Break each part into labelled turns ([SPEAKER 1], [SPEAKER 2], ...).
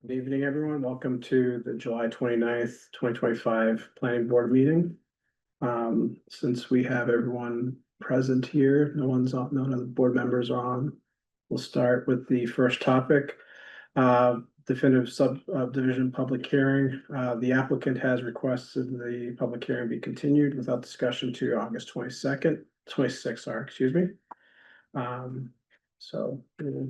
[SPEAKER 1] Good evening, everyone. Welcome to the July 29th, 2025 Planning Board meeting. Since we have everyone present here, none of the board members are on. We'll start with the first topic. Definitive subdivision public hearing. The applicant has requested the public hearing be continued without discussion to August 26th, sorry, excuse me. So we'll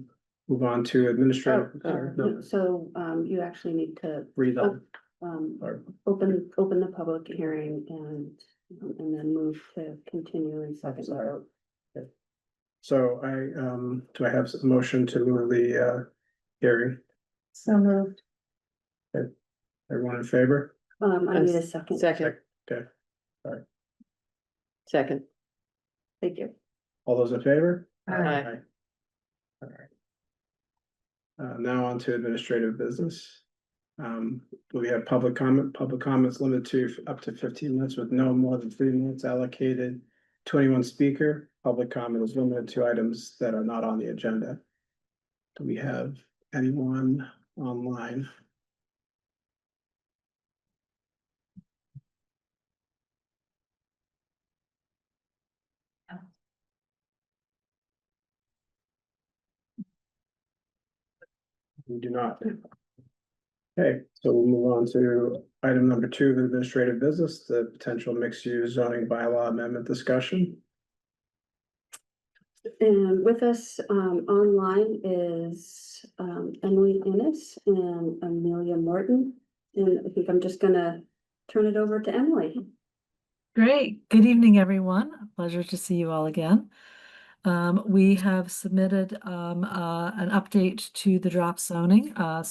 [SPEAKER 1] move on to administrative.
[SPEAKER 2] You actually need to
[SPEAKER 1] Read that.
[SPEAKER 2] open the public hearing and then move to continue in second vote.
[SPEAKER 1] So do I have a motion to move the hearing?
[SPEAKER 2] So moved.
[SPEAKER 1] Everyone in favor?
[SPEAKER 2] I need a second.
[SPEAKER 3] Second.
[SPEAKER 1] Okay,
[SPEAKER 3] Second.
[SPEAKER 2] Thank you.
[SPEAKER 1] all those in favor?
[SPEAKER 3] Aye.
[SPEAKER 1] All right. Now on to administrative business. We have public comment. Public comments limited to up to 15 minutes with no more than 3 minutes allocated to any one speaker. Public comment is limited to items that are not on the agenda. Do we have anyone online? We do not. Okay, so we'll move on to item number 2 of administrative business, the potential mixed-use zoning bylaw amendment discussion.
[SPEAKER 2] And with us online is Emily Innes and Amelia Morton. And I think I'm just gonna turn it over to Emily.
[SPEAKER 4] Great. Good evening, everyone. A pleasure to see you all again. We have submitted an update to the draft zoning. A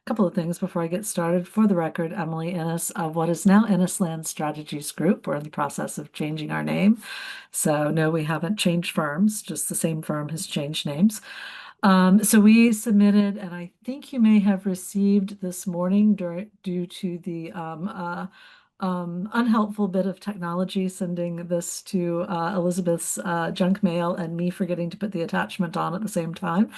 [SPEAKER 4] couple of things before I get started. For the record, Emily Innes of what is now Innes Land Strategies Group. We're in the process of changing our name. So no, we haven't changed firms, just the same firm has changed names. So we submitted, and I think you may have received this morning due to the unhelpful bit of technology sending this to Elizabeth's junk mail and me forgetting to put the attachment on at the same time.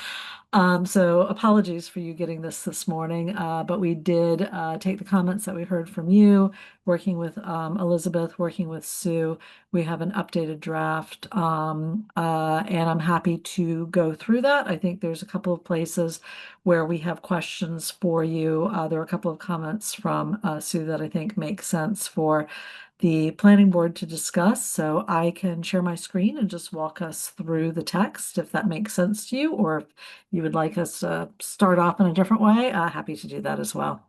[SPEAKER 4] So apologies for you getting this morning, but we did take the comments that we heard from you, working with Elizabeth, working with Sue. We have an updated draft, and I'm happy to go through that. I think there's a couple of places where we have questions for you. There are a couple of comments from Sue that I think make sense for the planning board to discuss. So I can share my screen and just walk us through the text if that makes sense to you, or if you would like us to start off in a different way, happy to do that as well.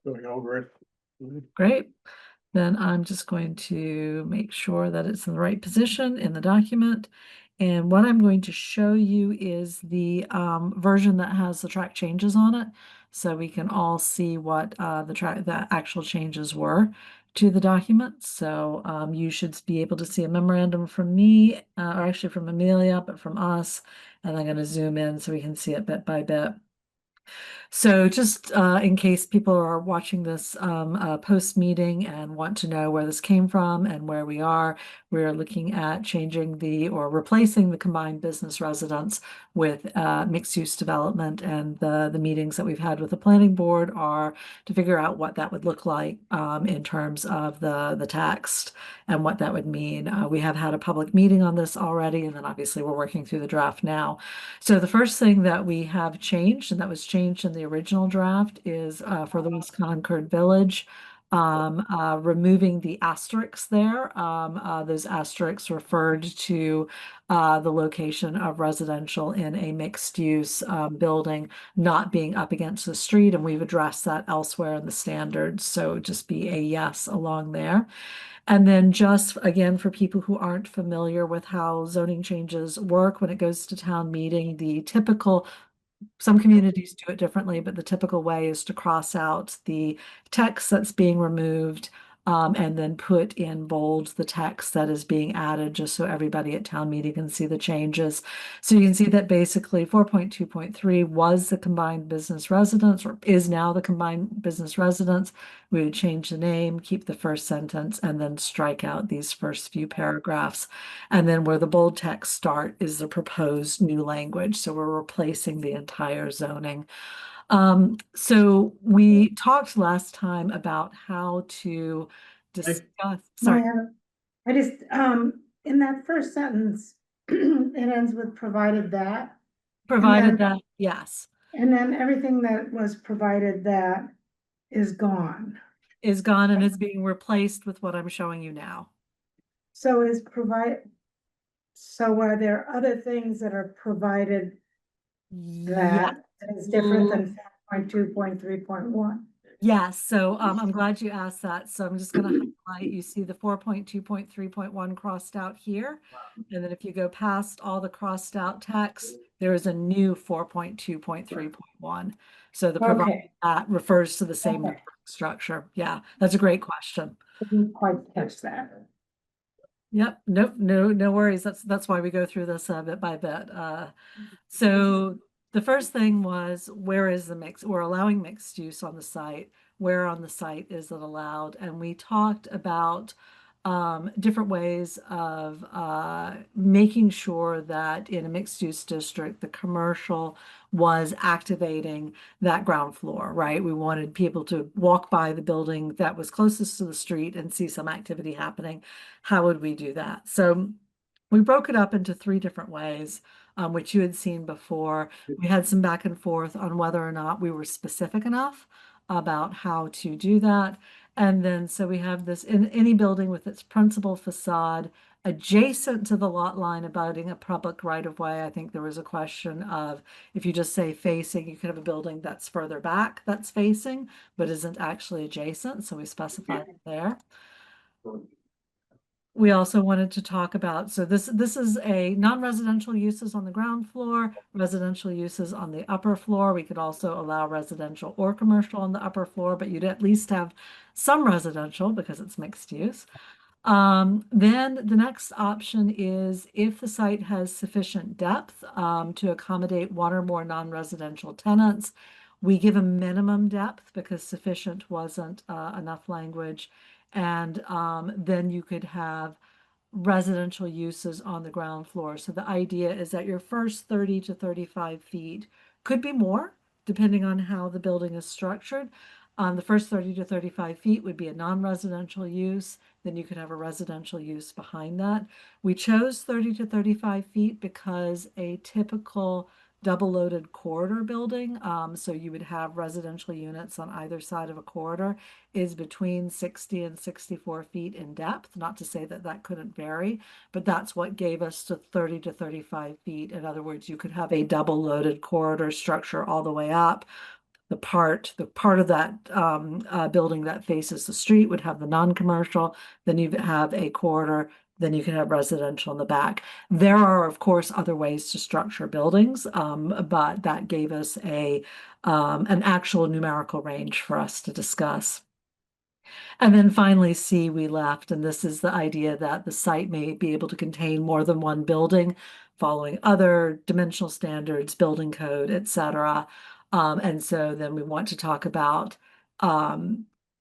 [SPEAKER 1] Going over it.
[SPEAKER 4] Great. Then I'm just going to make sure that it's in the right position in the document. And what I'm going to show you is the version that has the track changes on it. So we can all see what the actual changes were to the document. So you should be able to see a memorandum from me, or actually from Amelia, but from us. And I'm going to zoom in so we can see it bit by bit. So just in case people are watching this post meeting and want to know where this came from and where we are, we're looking at changing or replacing the combined business residence with mixed use development. And the meetings that we've had with the planning board are to figure out what that would look like in terms of the text and what that would mean. We have had a public meeting on this already, and then obviously we're working through the draft now. So the first thing that we have changed, and that was changed in the original draft, is for the West Concord Village, removing the asterisks there. Those asterisks referred to the location of residential in a mixed-use building not being up against the street, and we've addressed that elsewhere in the standards, so just be a yes along there. And then just again, for people who aren't familiar with how zoning changes work when it goes to town meeting, some communities do it differently, but the typical way is to cross out the text that's being removed and then put in bold the text that is being added, just so everybody at town meeting can see the changes. So you can see that basically 4.2.3 was the combined business residence, or is now the combined business residence. We would change the name, keep the first sentence, and then strike out these first few paragraphs. And then where the bold text start is the proposed new language. So we're replacing the entire zoning. So we talked last time about how to discuss, sorry,
[SPEAKER 3] Maya, I just, in that first sentence, it ends with provided that,
[SPEAKER 4] provided
[SPEAKER 3] then-
[SPEAKER 4] that, yes,
[SPEAKER 3] and then everything that was provided that is gone.
[SPEAKER 4] is gone and is being replaced with what I'm showing you now.
[SPEAKER 3] So so are there other things that are provided
[SPEAKER 4] Yes.
[SPEAKER 3] that is different than 4.2.3.1?
[SPEAKER 4] Yes, so I'm glad you asked that. So I'm just going to highlight, you see the 4.2.3.1 crossed out here. And then if you go past all the crossed out text, there is a new 4.2.3.1. So the provided
[SPEAKER 3] Okay,
[SPEAKER 4] that refers to the same
[SPEAKER 3] Okay.
[SPEAKER 4] structure. Yeah, that's a great question.
[SPEAKER 3] didn't quite catch that.
[SPEAKER 4] Yep, no worries. That's why we go through this bit by bit. So the first thing was, where is the mix? We're allowing mixed use on the site. Where on the site is it allowed? And we talked about different ways of making sure that in a mixed use district, the commercial was activating that ground floor, right? We wanted people to walk by the building that was closest to the street and see some activity happening. How would we do that? So we broke it up into 3 different ways, which you had seen before. We had some back and forth on whether or not we were specific enough about how to do that. And then, so we have this in any building with its principal facade adjacent to the lot line abutting a public right of way. I think there was a question of, if you just say facing, you could have a building that's further back that's facing, but isn't actually adjacent. So we specified it there. We also wanted to talk about, so this is a non-residential uses on the ground floor, residential uses on the upper floor. We could also allow residential or commercial on the upper floor, but you'd at least have some residential because it's mixed use. Then the next option is if the site has sufficient depth to accommodate 1 or more non-residential tenants. We give a minimum depth because sufficient wasn't enough language. And then you could have residential uses on the ground floor. So the idea is that your first 30 to 35 feet could be more, depending on how the building is structured. The first 30 to 35 feet would be a non-residential use. Then you could have a residential use behind that. We chose 30 to 35 feet because a typical double-loaded corridor building, so you would have residential units on either side of a corridor, is between 60 and 64 feet in depth. Not to say that that couldn't vary, but that's what gave us to 30 to 35 feet. In other words, you could have a double-loaded corridor structure all the way up. The part of that building that faces the street would have the non-commercial. Then you have a corridor. Then you can have residential in the back. There are, of course, other ways to structure buildings, but that gave us an actual numerical range for us to discuss. And then finally, C, we left, and this is the idea that the site may be able to contain more than one building, following other dimensional standards, building code, etc. And so then we want to talk about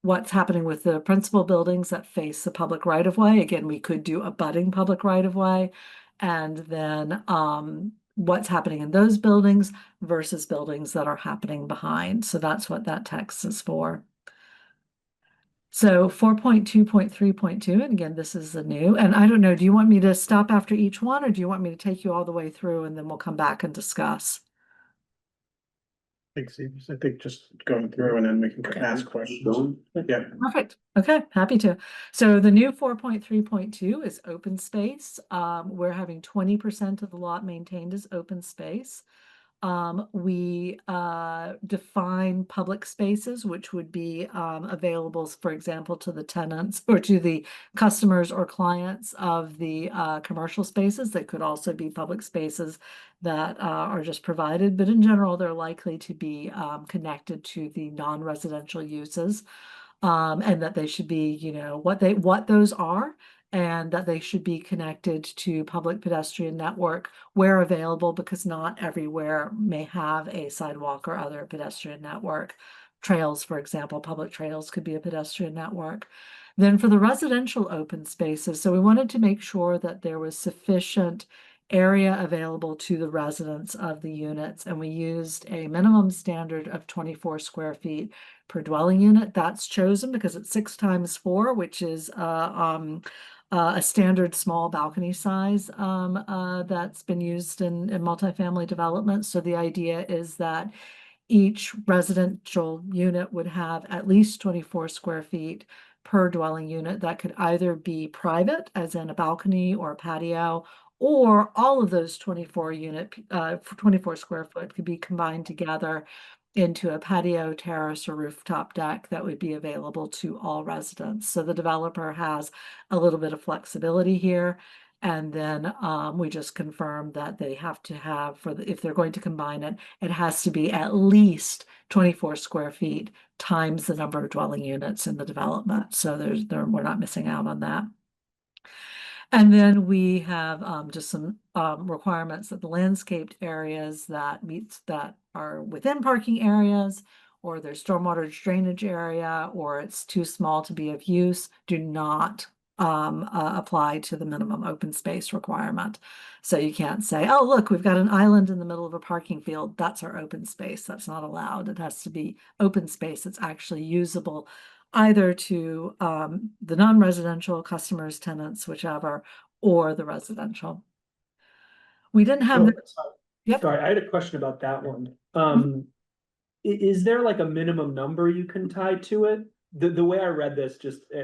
[SPEAKER 4] what's happening with the principal buildings that face the public right of way. Again, we could do abutting public right of way, and then what's happening in those buildings versus buildings that are happening behind. So that's what that text is for. So 4.2.3.2, and again, this is the new, and I don't know, do you want me to stop after each one, or do you want me to take you all the way through and then we'll come back and discuss?
[SPEAKER 1] I think just going through and then we can
[SPEAKER 4] Okay.
[SPEAKER 1] ask questions. Yeah.
[SPEAKER 4] Perfect. Okay, happy to. So the new 4.3.2 is open space. We're having 20% of the lot maintained as open space. We define public spaces, which would be available, for example, to the tenants or to the customers or clients of the commercial spaces. They could also be public spaces that are just provided, but in general, they're likely to be connected to the non-residential uses. And that they should be, you know, what those are, and that they should be connected to public pedestrian network where available, because not everywhere may have a sidewalk or other pedestrian network. Trails, for example, public trails could be a pedestrian network. Then for the residential open spaces, so we wanted to make sure that there was sufficient area available to the residents of the units, and we used a minimum standard of 24 square feet per dwelling unit. That's chosen because it's 6x4, which is a standard small balcony size that's been used in multifamily development. So the idea is that each residential unit would have at least 24 square feet per dwelling unit that could either be private, as in a balcony or a patio, or all of those 24 square foot could be combined together into a patio, terrace, or rooftop deck that would be available to all residents. So the developer has a little bit of flexibility here. And then we just confirm that they have to have, if they're going to combine it, it has to be at least 24 square feet times the number of dwelling units in the development. So we're not missing out on that. And then we have just some requirements that the landscaped areas that are within parking areas, or their stormwater drainage area, or it's too small to be of use, do not apply to the minimum open space requirement. So you can't say, oh, look, we've got an island in the middle of a parking field. That's our open space. That's not allowed. It has to be open space that's actually usable either to the non-residential customers, tenants, whichever, or the residential. We didn't have, yep.
[SPEAKER 5] Sorry, I had a question about that one.
[SPEAKER 4] Mhm.
[SPEAKER 5] Is there like a minimum number you can tie to it? The way I read this,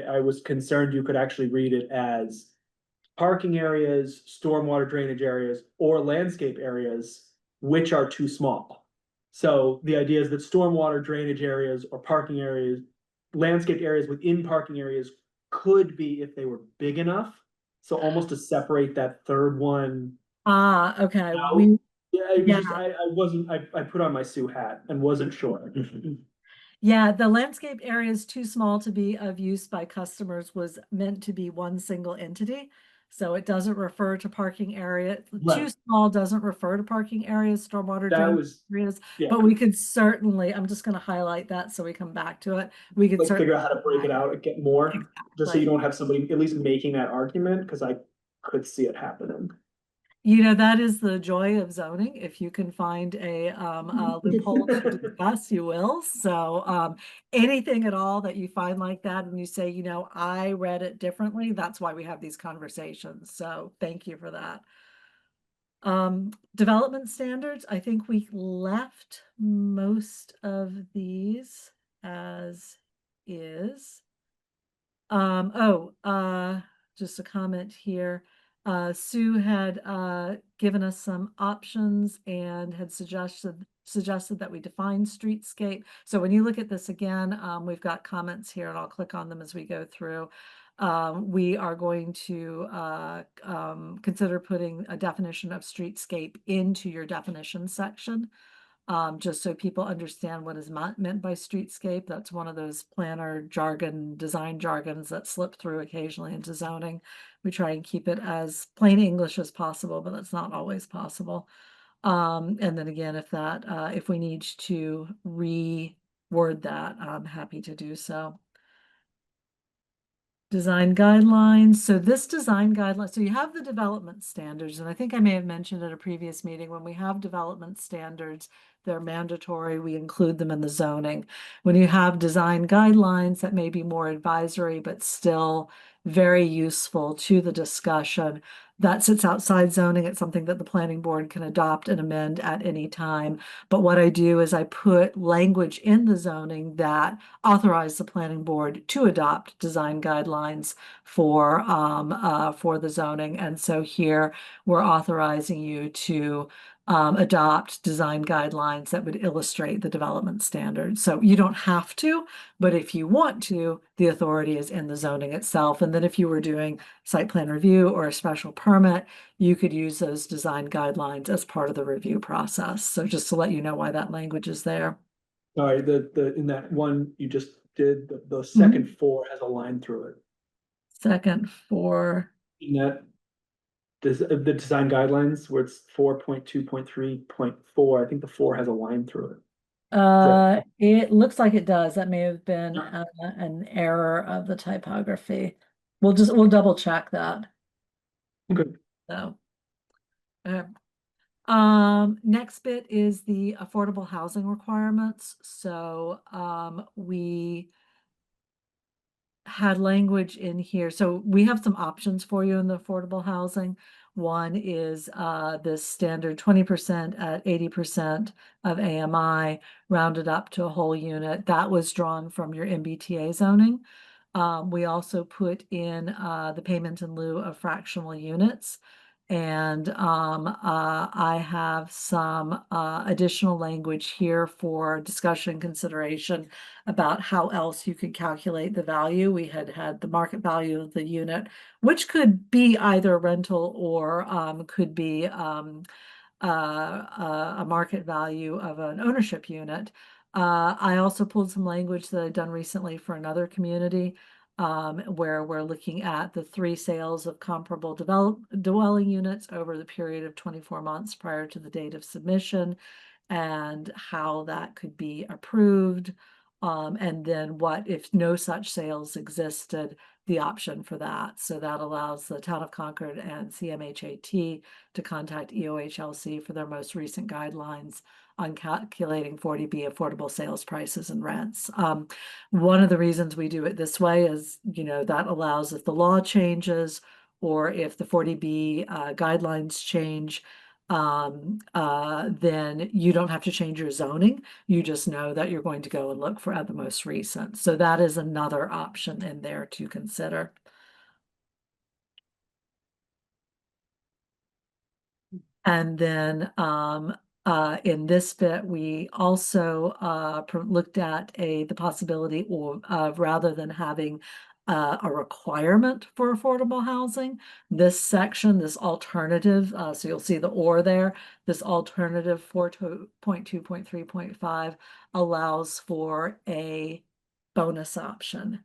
[SPEAKER 5] I was concerned you could actually read it as parking areas, stormwater drainage areas, or landscape areas, which are too small. So the idea is that stormwater drainage areas or parking areas, landscape areas within parking areas could be if they were big enough. So almost to separate that third one.
[SPEAKER 4] Okay.
[SPEAKER 5] out. I put on my Sue hat and wasn't sure.
[SPEAKER 4] Yeah, the landscape area is too small to be of use by customers was meant to be one single entity. So it doesn't refer to parking area. Too
[SPEAKER 5] Right.
[SPEAKER 4] small doesn't refer to parking areas, stormwater
[SPEAKER 5] That
[SPEAKER 4] drainage
[SPEAKER 5] was,
[SPEAKER 4] areas.
[SPEAKER 5] yeah.
[SPEAKER 4] But we could certainly, I'm just going to highlight that so we come back to it. We could
[SPEAKER 5] Like
[SPEAKER 4] certainly
[SPEAKER 5] figure out how to break it out and get more, just so you
[SPEAKER 4] Exactly.
[SPEAKER 5] don't have somebody at least making that argument, because I could see it happening.
[SPEAKER 4] You know, that is the joy of zoning. If you can find a loophole to discuss, you will. So anything at all that you find like that and you say, you know, I read it differently, that's why we have these conversations. So thank you for that. Development standards, I think we left most of these as is. Just a comment here. Sue had given us some options and had suggested that we define streetscape. So when you look at this again, we've got comments here, and I'll click on them as we go through. We are going to consider putting a definition of streetscape into your definition section. Just so people understand what is meant by streetscape. That's one of those planner jargon, design jargons that slip through occasionally into zoning. We try and keep it as plain English as possible, but that's not always possible. And then again, if we need to reword that, I'm happy to do so. Design guidelines. So this design guideline, so you have the development standards, and I think I may have mentioned at a previous meeting, when we have development standards, they're mandatory. We include them in the zoning. When you have design guidelines that may be more advisory, but still very useful to the discussion, that sits outside zoning. It's something that the planning board can adopt and amend at any time. But what I do is I put language in the zoning that authorize the planning board to adopt design guidelines for the zoning. And so here we're authorizing you to adopt design guidelines that would illustrate the development standards. So you don't have to, but if you want to, the authority is in the zoning itself. And then if you were doing site plan review or a special permit, you could use those design guidelines as part of the review process. So just to let you know why that language is there.
[SPEAKER 5] Sorry, in that one you just did, the second four has a line through it.
[SPEAKER 4] Second for,
[SPEAKER 5] In that, the design guidelines where it's 4.2.3.4, I think the four has a line through it.
[SPEAKER 4] it looks like it does. That may have been
[SPEAKER 5] Yeah.
[SPEAKER 4] an error of the typography. We'll double check that.
[SPEAKER 5] Okay.
[SPEAKER 4] So. Next bit is the affordable housing requirements. So, we had language in here. So we have some options for you in the affordable housing. One is this standard 20% at 80% of AMI rounded up to a whole unit. That was drawn from your MBTA zoning. We also put in the payment in lieu of fractional units. And I have some additional language here for discussion consideration about how else you could calculate the value. We had the market value of the unit, which could be either rental or could be a market value of an ownership unit. I also pulled some language that I've done recently for another community where we're looking at the 3 sales of comparable dwelling units over the period of 24 months prior to the date of submission and how that could be approved. And then what if no such sales existed, the option for that. So that allows the town of Concord and CMHAT to contact EOHLC for their most recent guidelines on calculating 40B affordable sales prices and rents. One of the reasons we do it this way is, that allows if the law changes or if the 40B guidelines change, then you don't have to change your zoning. You just know that you're going to go and look for the most recent. So that is another option in there to consider. And then in this bit, we also looked at the possibility of rather than having a requirement for affordable housing, this section, this alternative, so you'll see the or there, this alternative 4.2.3.5 allows for a bonus option.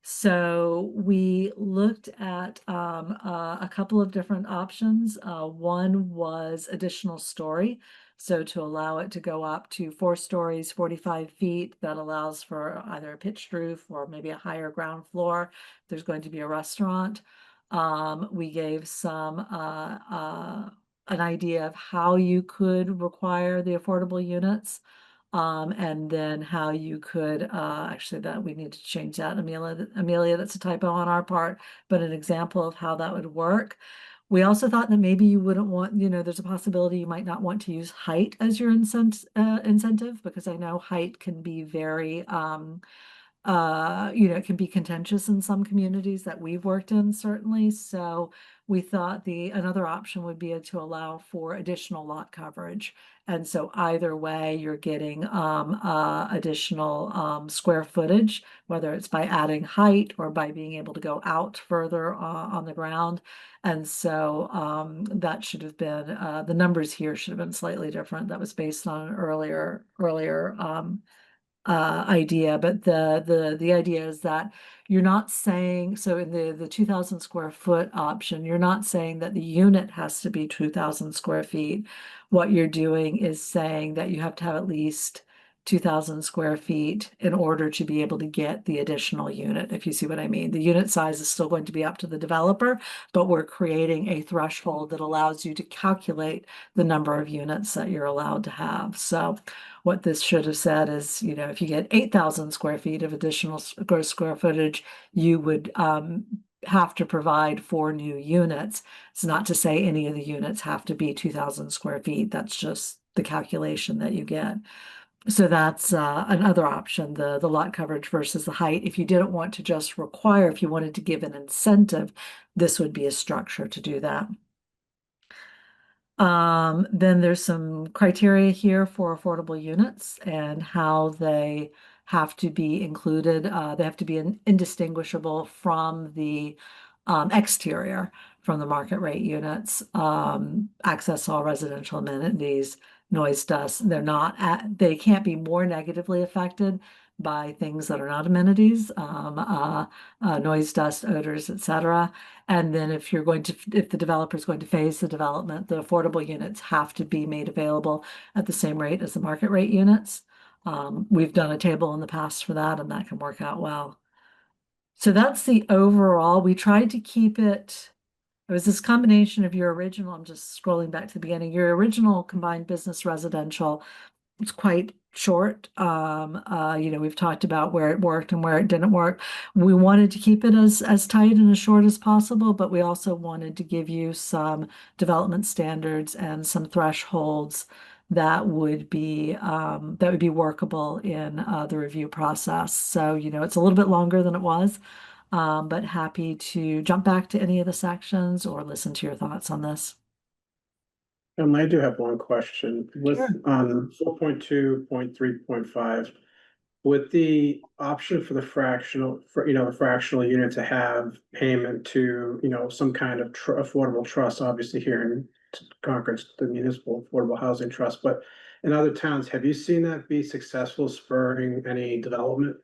[SPEAKER 4] So we looked at a couple of different options. One was additional story. So to allow it to go up to 4 stories, 45 feet, that allows for either a pitched roof or maybe a higher ground floor. There's going to be a restaurant. We gave some an idea of how you could require the affordable units. And then how you could, actually that we need to change that, Amelia, that's a typo on our part, but an example of how that would work. We also thought that maybe you wouldn't want, there's a possibility you might not want to use height as your incentive, because I know height can be very, it can be contentious in some communities that we've worked in, certainly. So we thought another option would be to allow for additional lot coverage. And so either way, you're getting additional square footage, whether it's by adding height or by being able to go out further on the ground. And so that should have been, the numbers here should have been slightly different. That was based on an earlier idea, but the idea is that you're not saying, so in the 2,000 square foot option, you're not saying that the unit has to be 2,000 square feet. What you're doing is saying that you have to have at least 2,000 square feet in order to be able to get the additional unit, if you see what I mean. The unit size is still going to be up to the developer, but we're creating a threshold that allows you to calculate the number of units that you're allowed to have. So what this should have said is, if you get 8,000 square feet of additional gross square footage, you would have to provide 4 new units. It's not to say any of the units have to be 2,000 square feet. That's just the calculation that you get. So that's another option, the lot coverage versus the height. If you didn't want to just require, if you wanted to give an incentive, this would be a structure to do that. Then there's some criteria here for affordable units and how they have to be included. They have to be indistinguishable from the exterior, from the market rate units, access all residential amenities, noise, dust. They can't be more negatively affected by things that are not amenities, noise, dust, odors, etc. And then if the developer is going to phase the development, the affordable units have to be made available at the same rate as the market rate units. We've done a table in the past for that, and that can work out well. So that's the overall. We tried to keep it. It was this combination of your original, I'm just scrolling back to the beginning, your original combined business residential. It's quite short. We've talked about where it worked and where it didn't work. We wanted to keep it as tight and as short as possible, but we also wanted to give you some development standards and some thresholds that would be workable in the review process. So, it's a little bit longer than it was, but happy to jump back to any of the sections or listen to your thoughts on this.
[SPEAKER 1] I do have one question with
[SPEAKER 4] Sure.
[SPEAKER 1] 4.2.3.5. With the option for the fractional unit to have payment to, some kind of affordable trust, obviously here in Concord, the Municipal Affordable Housing Trust, but in other towns, have you seen that be successful, spurring any development?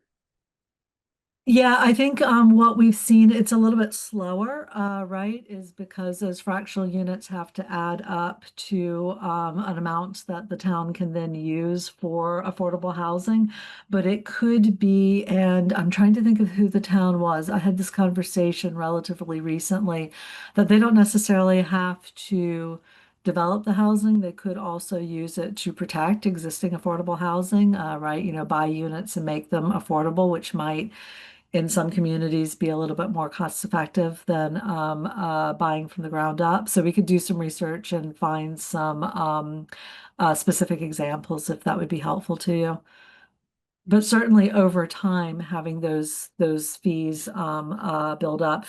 [SPEAKER 4] Yeah, I think what we've seen, it's a little bit slower, right, is because those fractional units have to add up to an amount that the town can then use for affordable housing. But it could be, and I'm trying to think of who the town was. I had this conversation relatively recently that they don't necessarily have to develop the housing. They could also use it to protect existing affordable housing, right? Buy units and make them affordable, which might in some communities be a little bit more cost effective than buying from the ground up. So we could do some research and find some specific examples if that would be helpful to you. But certainly over time, having those fees build up.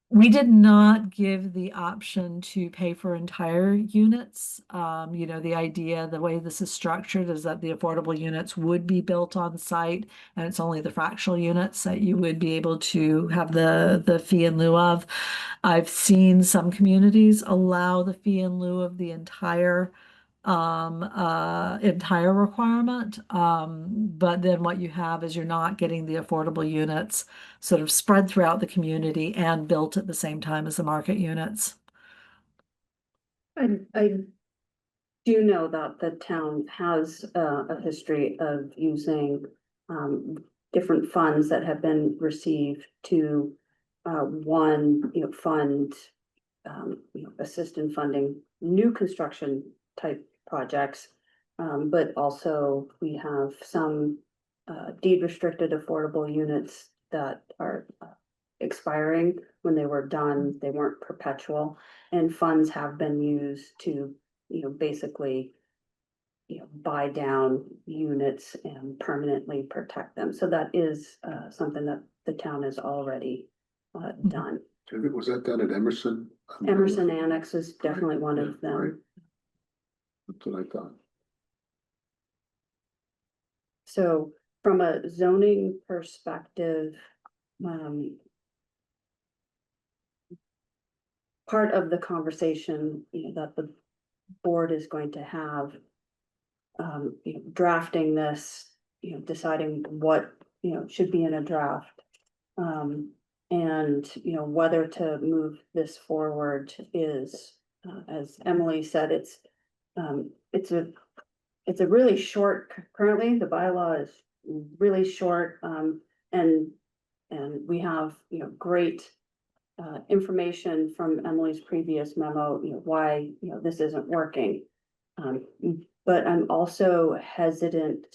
[SPEAKER 4] We did not give the option to pay for entire units. The idea, the way this is structured is that the affordable units would be built on site, and it's only the fractional units that you would be able to have the fee in lieu of. I've seen some communities allow the fee in lieu of the entire requirement. But then what you have is you're not getting the affordable units sort of spread throughout the community and built at the same time as the market units.
[SPEAKER 2] I do know that the town has a history of using different funds that have been received to fund assist in funding new construction type projects. But also we have some deed restricted affordable units that are expiring when they were done. They weren't perpetual, and funds have been used to, basically, buy down units and permanently protect them. So that is something that the town has already done.
[SPEAKER 6] Was that done at Emerson?
[SPEAKER 2] Emerson Annex is definitely one of
[SPEAKER 6] Yeah, right.
[SPEAKER 2] them.
[SPEAKER 6] That's what I thought.
[SPEAKER 2] So from a zoning perspective, part of the conversation, that the board is going to have, drafting this, deciding what, should be in a draft. And, whether to move this forward is, as Emily said, it's a really short, currently the bylaw is really short, and we have, great information from Emily's previous memo, why, this isn't working. But I'm also hesitant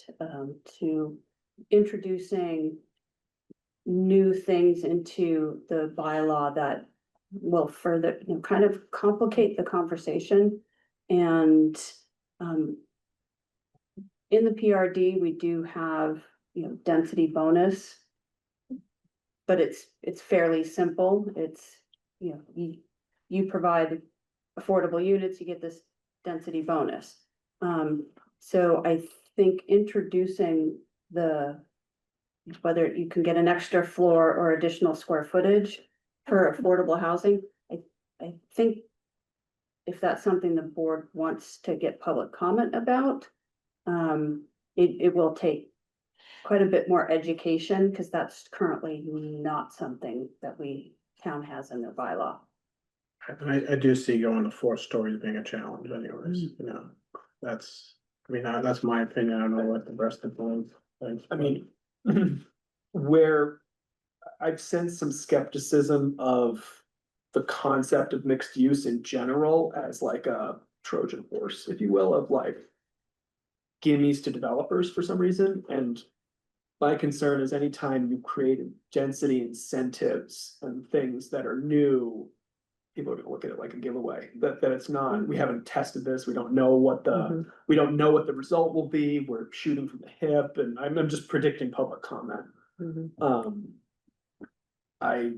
[SPEAKER 2] to introducing new things into the bylaw that will further, kind of complicate the conversation. And in the PRD, we do have, density bonus, but it's fairly simple. It's, you provide affordable units, you get this density bonus. So I think introducing whether you can get an extra floor or additional square footage for affordable housing, I think if that's something the board wants to get public comment about, it will take quite a bit more education, because that's currently not something that town has in their bylaw.
[SPEAKER 1] I do see going to 4 stories being a challenge anyways, you know, that's, I mean, that's my opinion, I don't know what the rest of the board thinks.
[SPEAKER 5] I mean, where I've sensed some skepticism of the concept of mixed use in general as like a Trojan horse, if you will, of like gimmies to developers for some reason, and my concern is anytime you create density incentives and things that are new, people are gonna look at it like a giveaway, that it's not, we haven't tested this, we don't know what the, we don't know what the result will be, we're shooting from the hip, and I'm just predicting public comment. I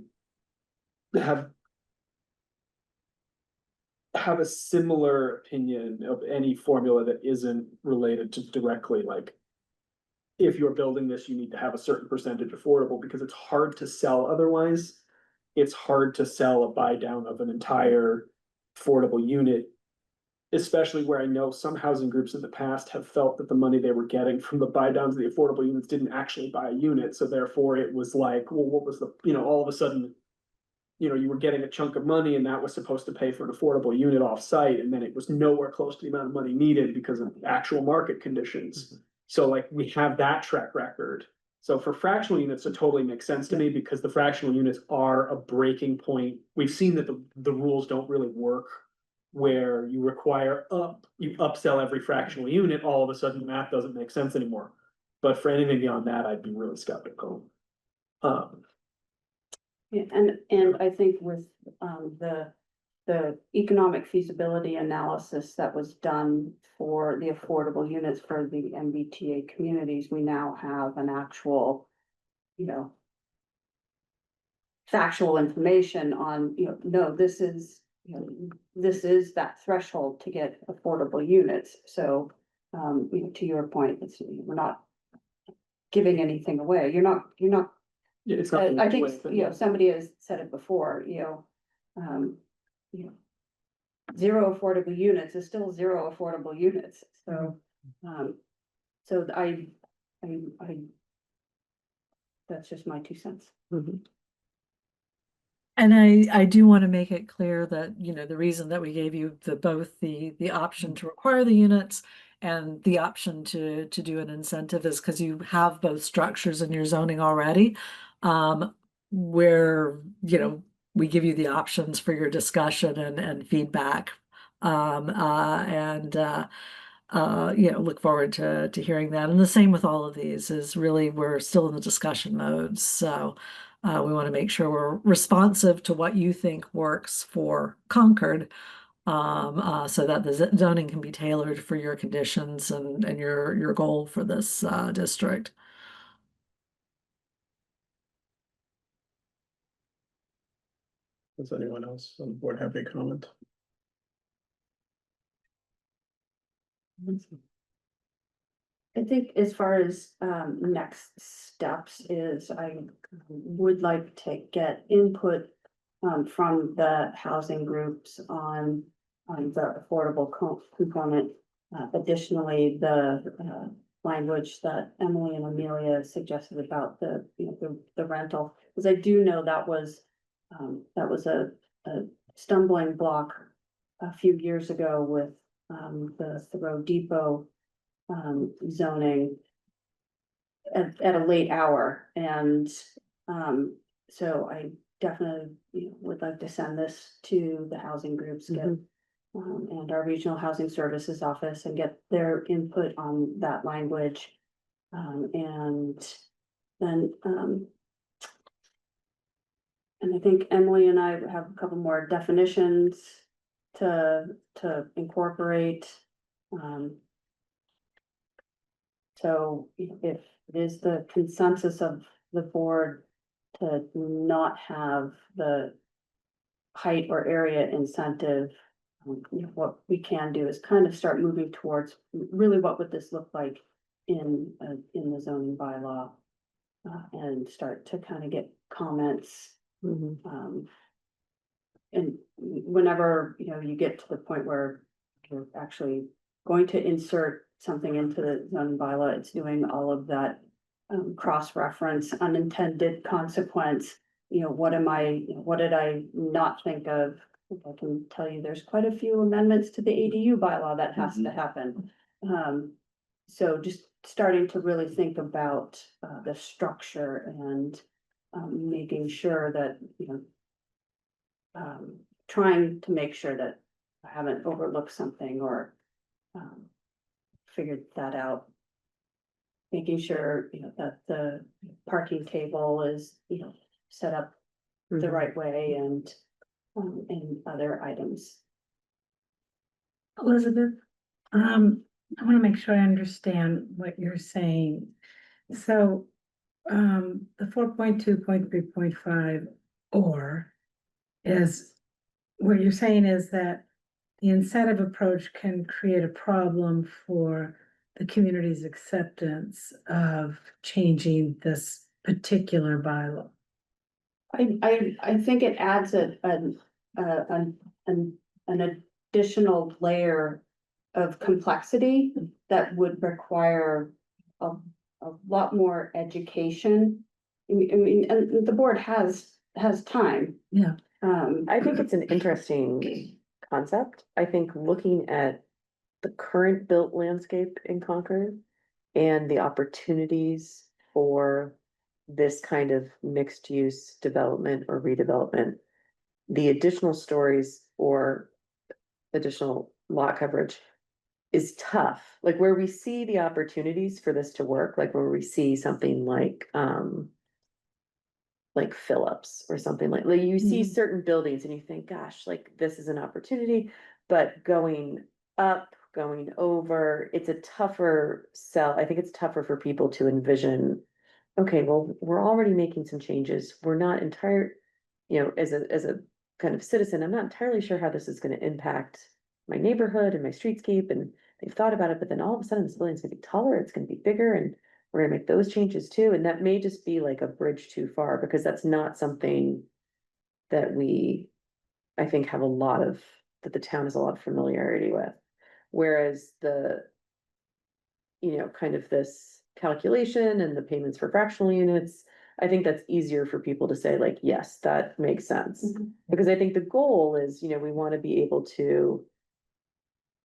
[SPEAKER 5] have a similar opinion of any formula that isn't related to directly like, if you're building this, you need to have a certain percentage affordable, because it's hard to sell otherwise. It's hard to sell a buy down of an entire affordable unit, especially where I know some housing groups in the past have felt that the money they were getting from the buy downs of the affordable units didn't actually buy a unit. So therefore it was like, well, what was the, you know, all of a sudden, you know, you were getting a chunk of money and that was supposed to pay for an affordable unit off site. And then it was nowhere close to the amount of money needed because of actual market conditions. So like we have that track record. So for fractional units, it totally makes sense to me because the fractional units are a breaking point. We've seen that the rules don't really work where you require you upsell every fractional unit, all of a sudden the math doesn't make sense anymore. But for anything beyond that, I'd be really skeptical.
[SPEAKER 2] Yeah, and I think with the economic feasibility analysis that was done for the affordable units for the MBTA communities, we now have an actual, you know, factual information on, you know, no, this is, you know, this is that threshold to get affordable units. So, you know, to your point, we're not giving anything away. You're not.
[SPEAKER 5] Yeah, it's not.
[SPEAKER 2] I think, you know, somebody has said it before, you know, 0 affordable units is still 0 affordable units, so, so I, that's just my 2 cents.
[SPEAKER 4] And I do want to make it clear that, you know, the reason that we gave you both the option to require the units and the option to do an incentive is because you have both structures in your zoning already. Where, you know, we give you the options for your discussion and feedback. You know, look forward to hearing that. And the same with all of these is really, we're still in the discussion mode. So we want to make sure we're responsive to what you think works for Concord, so that the zoning can be tailored for your conditions and your goal for this district.
[SPEAKER 1] Does anyone else on the board have any comment?
[SPEAKER 2] I think as far as next steps is I would like to get input from the housing groups on the affordable component. Additionally, the language that Emily and Amelia suggested about the, you know, the rental, because I do know that was a stumbling block a few years ago with the Thoreau Depot zoning at a late hour. And so I definitely, you know, would like to send this to the housing groups, get and our regional housing services office and get their input on that language. And then and I think Emily and I have a couple more definitions to incorporate. So if it is the consensus of the board to not have the height or area incentive, you know, what we can do is kind of start moving towards really what would this look like in the zoning bylaw, and start to kind of get comments. And whenever, you know, you get to the point where you're actually going to insert something into the zoning bylaw, it's doing all of that cross-reference, unintended consequence. What did I not think of? I can tell you, there's quite a few amendments to the ADU bylaw that has to happen. So just starting to really think about the structure and making sure that, trying to make sure that I haven't overlooked something or figured that out. Making sure, that the parking table is, set up the right way and other items.
[SPEAKER 3] Elizabeth, I wanna make sure I understand what you're saying. So, the 4.2.3.5 or is, what you're saying is that the incentive approach can create a problem for the community's acceptance of changing this particular bylaw.
[SPEAKER 2] I think it adds an additional layer of complexity that would require a lot more education. I mean, and the board has time.
[SPEAKER 3] Yeah.
[SPEAKER 7] I think it's an interesting concept. I think looking at the current built landscape in Concord and the opportunities for this kind of mixed use development or redevelopment, the additional stories or additional lot coverage is tough. Like where we see the opportunities for this to work, like where we see something like Phillips or something like you see certain buildings and you think, gosh, like this is an opportunity, but going up, going over, it's a tougher sell. I think it's tougher for people to envision, okay, well, we're already making some changes. We're not as a kind of citizen, I'm not entirely sure how this is gonna impact my neighborhood and my streetscape, and they've thought about it, but then all of a sudden this building's gonna be taller, it's gonna be bigger, and we're gonna make those changes too, and that may just be like a bridge too far, because that's not something that I think that the town has a lot of familiarity with. Whereas kind of this calculation and the payments for fractional units, I think that's easier for people to say like, yes, that makes sense. Because I think the goal is, we wanna be able to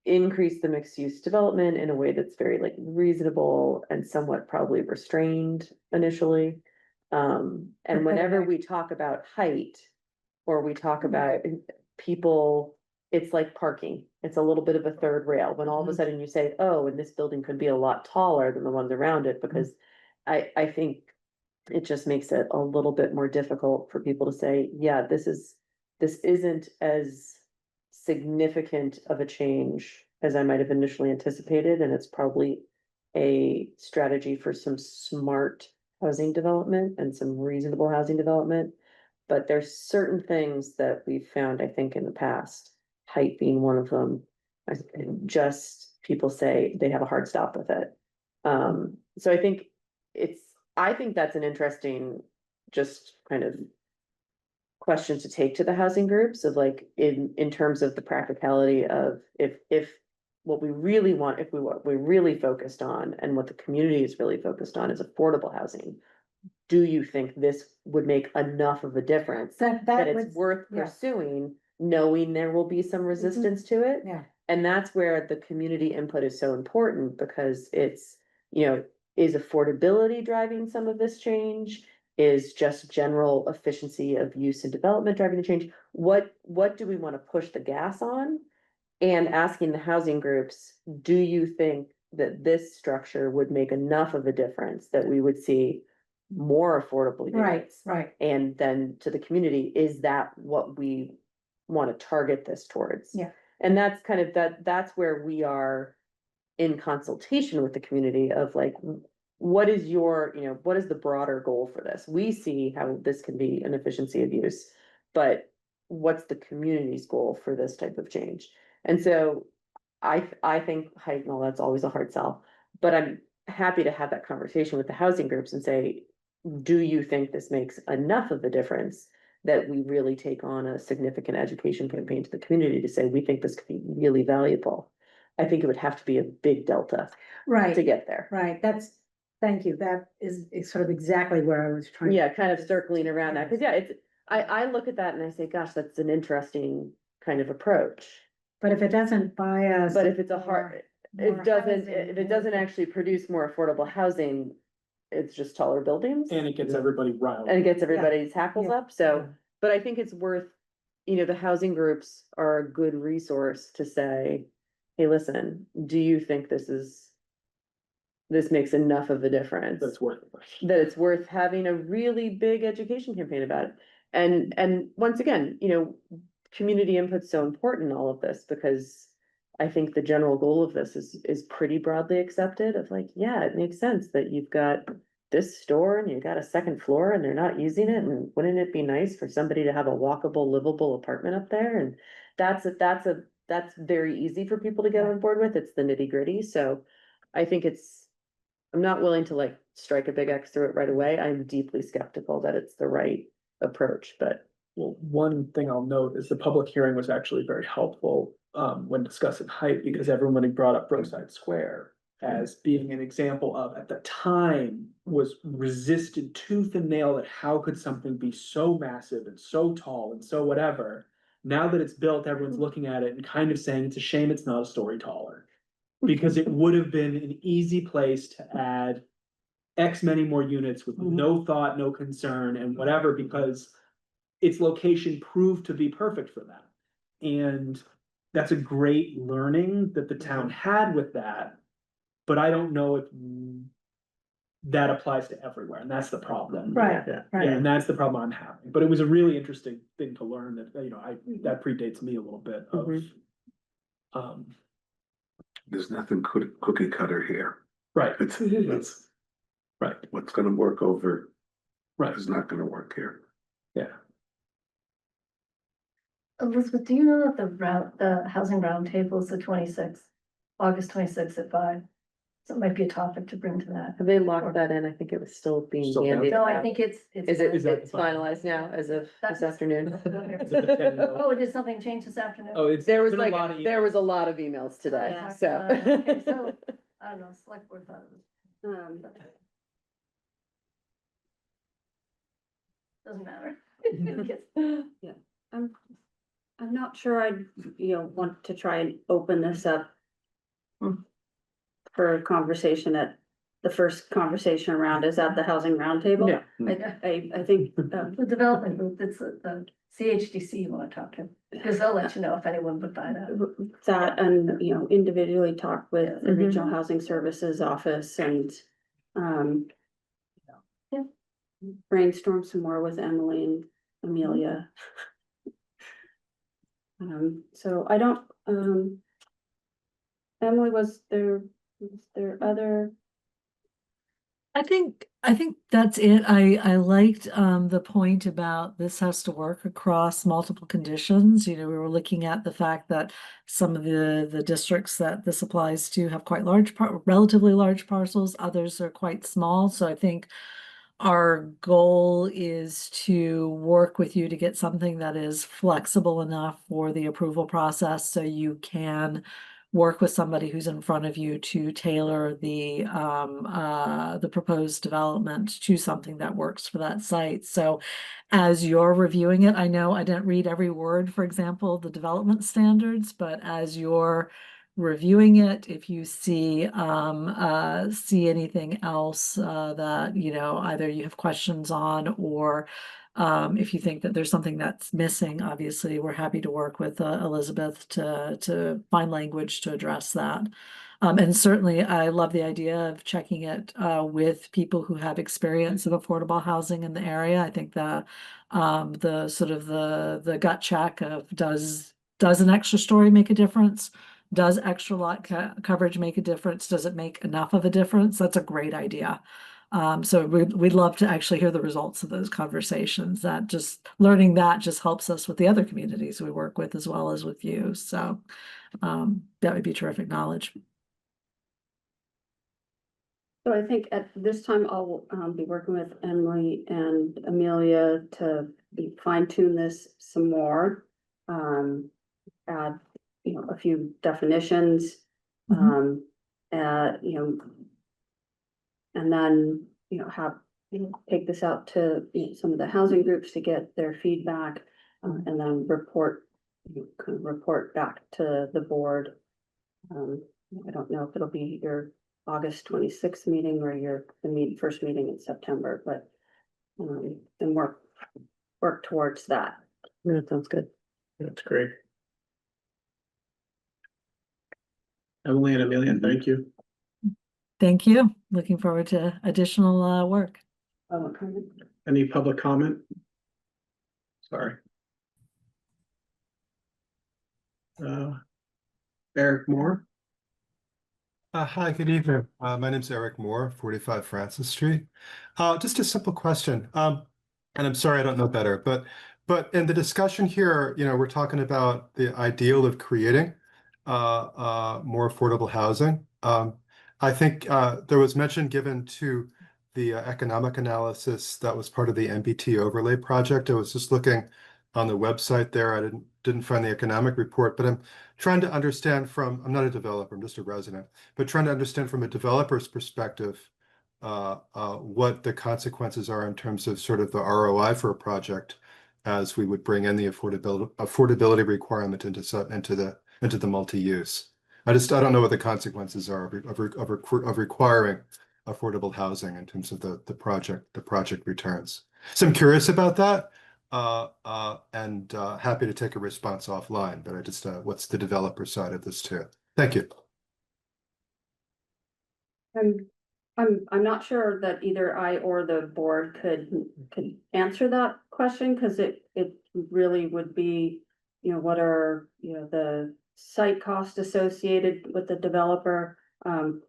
[SPEAKER 7] increase the mixed use development in a way that's very like reasonable and somewhat probably restrained initially. And whenever we talk about height or we talk about people, it's like parking. It's a little bit of a third rail when all of a sudden you say, oh, and this building could be a lot taller than the ones around it, because I think it just makes it a little bit more difficult for people to say, yeah, this isn't as significant of a change as I might have initially anticipated, and it's probably a strategy for some smart housing development and some reasonable housing development. But there's certain things that we've found, I think, in the past, height being one of them, just people say they have a hard stop with it. So I think that's an interesting, just kind of question to take to the housing groups of like, in terms of the practicality of if what we really want, what we're really focused on and what the community is really focused on is affordable housing. Do you think this would make enough of a difference that it's worth pursuing, knowing there will be some resistance to it?
[SPEAKER 3] Yeah.
[SPEAKER 7] And that's where the community input is so important, because it's, is affordability driving some of this change? Is just general efficiency of use and development driving the change? What do we want to push the gas on? And asking the housing groups, do you think that this structure would make enough of a difference that we would see more affordable units?
[SPEAKER 3] Right.
[SPEAKER 7] And then to the community, is that what we want to target this towards?
[SPEAKER 3] Yeah.
[SPEAKER 7] And that's kind of that's where we are in consultation with the community of like, what is what is the broader goal for this? We see how this can be an efficiency of use, but what's the community's goal for this type of change? And so I think height and all that's always a hard sell, but I'm happy to have that conversation with the housing groups and say, do you think this makes enough of a difference that we really take on a significant education campaign to the community to say, we think this could be really valuable? I think it would have to be a big delta
[SPEAKER 3] Right.
[SPEAKER 7] to get there.
[SPEAKER 3] Right, that's Thank you, that is sort of exactly where I was trying.
[SPEAKER 7] Yeah, kind of circling around that, cause yeah, it's, I look at that and I say, gosh, that's an interesting kind of approach.
[SPEAKER 3] But if it doesn't buy us.
[SPEAKER 7] But if it's a hard,
[SPEAKER 3] more
[SPEAKER 7] it doesn't,
[SPEAKER 3] housing,
[SPEAKER 7] if it
[SPEAKER 3] more
[SPEAKER 7] doesn't actually produce more affordable housing, it's just taller buildings.
[SPEAKER 5] And it gets everybody riled.
[SPEAKER 7] And it gets everybody's hackles
[SPEAKER 3] Yeah.
[SPEAKER 7] up, so, but I think it's worth, the housing groups are a good resource to say, hey, listen, do you think this makes enough of a difference?
[SPEAKER 5] That's worth it.
[SPEAKER 7] That it's worth having a really big education campaign about it. And once again, community input's so important in all of this, because I think the general goal of this is pretty broadly accepted of like, yeah, it makes sense that you've got this store and you've got a second floor and they're not using it, and wouldn't it be nice for somebody to have a walkable, livable apartment up there? And that's very easy for people to get on board with. It's the nitty gritty, so I think I'm not willing to like strike a big X through it right away. I'm deeply skeptical that it's the right approach, but.
[SPEAKER 5] Well, one thing I'll note is the public hearing was actually very helpful when discussing height, because everyone brought up Brookside Square as being an example of, at the time, was resisted tooth and nail that how could something be so massive and so tall and so whatever. Now that it's built, everyone's looking at it and kind of saying it's a shame it's not a story taller. Because it would have been an easy place to add X many more units with no thought, no concern and whatever, because its location proved to be perfect for that. And that's a great learning that the town had with that. But I don't know if that applies to everywhere, and that's the problem.
[SPEAKER 3] Right,
[SPEAKER 7] Yeah.
[SPEAKER 3] right.
[SPEAKER 5] Yeah, and that's the problem I'm having. But it was a really interesting thing to learn that, that predates me a little bit of.
[SPEAKER 6] There's nothing cookie cutter here.
[SPEAKER 5] Right,
[SPEAKER 6] It's
[SPEAKER 5] right,
[SPEAKER 6] what's gonna work over
[SPEAKER 5] right,
[SPEAKER 6] is not gonna work here.
[SPEAKER 5] yeah.
[SPEAKER 8] Elizabeth, do you know that the housing roundtable is the 26th, August 26th at 5? So it might be a topic to bring to that.
[SPEAKER 7] Have they locked that in? I think it was still being
[SPEAKER 5] Still
[SPEAKER 7] handied.
[SPEAKER 8] No, I
[SPEAKER 7] out.
[SPEAKER 8] think it's.
[SPEAKER 7] Is it,
[SPEAKER 5] Is that
[SPEAKER 7] it's finalized now as of this
[SPEAKER 8] That's-
[SPEAKER 7] afternoon?
[SPEAKER 8] Oh, did something change this afternoon?
[SPEAKER 5] Oh, it's.
[SPEAKER 7] There was
[SPEAKER 5] been a lot of
[SPEAKER 7] there was a lot of emails today,
[SPEAKER 8] Yeah.
[SPEAKER 7] so.
[SPEAKER 8] Okay, so, I don't know, select board thought it was, doesn't matter.
[SPEAKER 2] I'm not sure I'd, want to try and open this up. For a conversation the first conversation around is at the housing roundtable.
[SPEAKER 7] Yeah.
[SPEAKER 2] I think,
[SPEAKER 8] The development group, that's the CHDC you wanna talk to, because they'll let you know if anyone would buy that.
[SPEAKER 2] that and, individually talk with the
[SPEAKER 7] Mhm.
[SPEAKER 2] Regional Housing Services Office and,
[SPEAKER 8] Yeah.
[SPEAKER 2] brainstorm some more with Emily and Amelia. So I don't, Emily, was there other?
[SPEAKER 4] I think that's it. I liked the point about this has to work across multiple conditions. We were looking at the fact that some of the districts that this applies to have quite relatively large parcels, others are quite small. So I think our goal is to work with you to get something that is flexible enough for the approval process so you can work with somebody who's in front of you to tailor the proposed development to something that works for that site. So as you're reviewing it, I know I didn't read every word, for example, the development standards, but as you're reviewing it, if you see anything else that either you have questions on, or if you think that there's something that's missing, obviously we're happy to work with Elizabeth to find language to address that. And certainly I love the idea of checking it with people who have experience of affordable housing in the area. I think the sort of the gut check of does an extra story make a difference? Does extra lot coverage make a difference? Does it make enough of a difference? That's a great idea. So we'd love to actually hear the results of those conversations. That just learning that just helps us with the other communities we work with as well as with you. So that would be terrific knowledge.
[SPEAKER 2] So I think at this time I'll be working with Emily and Amelia to fine tune this some more. Add, a few definitions, and and then, take this out to some of the housing groups to get their feedback, and then report back to the board. I don't know if it'll be your August 26th meeting or the first meeting in September, but and work towards that.
[SPEAKER 7] That sounds good.
[SPEAKER 1] That's great. Emily and Amelia, thank you.
[SPEAKER 4] Thank you. Looking forward to additional work.
[SPEAKER 1] Any public comment? Sorry. Eric Moore.
[SPEAKER 9] Hi, good evening. My name's Eric Moore, 45 Francis Street. Just a simple question. And I'm sorry I don't know better, but in the discussion here, we're talking about the ideal of creating more affordable housing. I think there was mention given to the economic analysis that was part of the MBT overlay project. I was just looking on the website there. I didn't find the economic report, but I'm trying to understand I'm not a developer, I'm just a resident, but trying to understand from a developer's perspective what the consequences are in terms of sort of the ROI for a project as we would bring in the affordability requirement into the multi-use. I don't know what the consequences are of requiring affordable housing in terms of the project returns. So I'm curious about that. And happy to take a response offline, but I just what's the developer side of this too? Thank you.
[SPEAKER 2] I'm not sure that either I or the board could answer that question, because it really would be, what are, the site costs associated with the developer?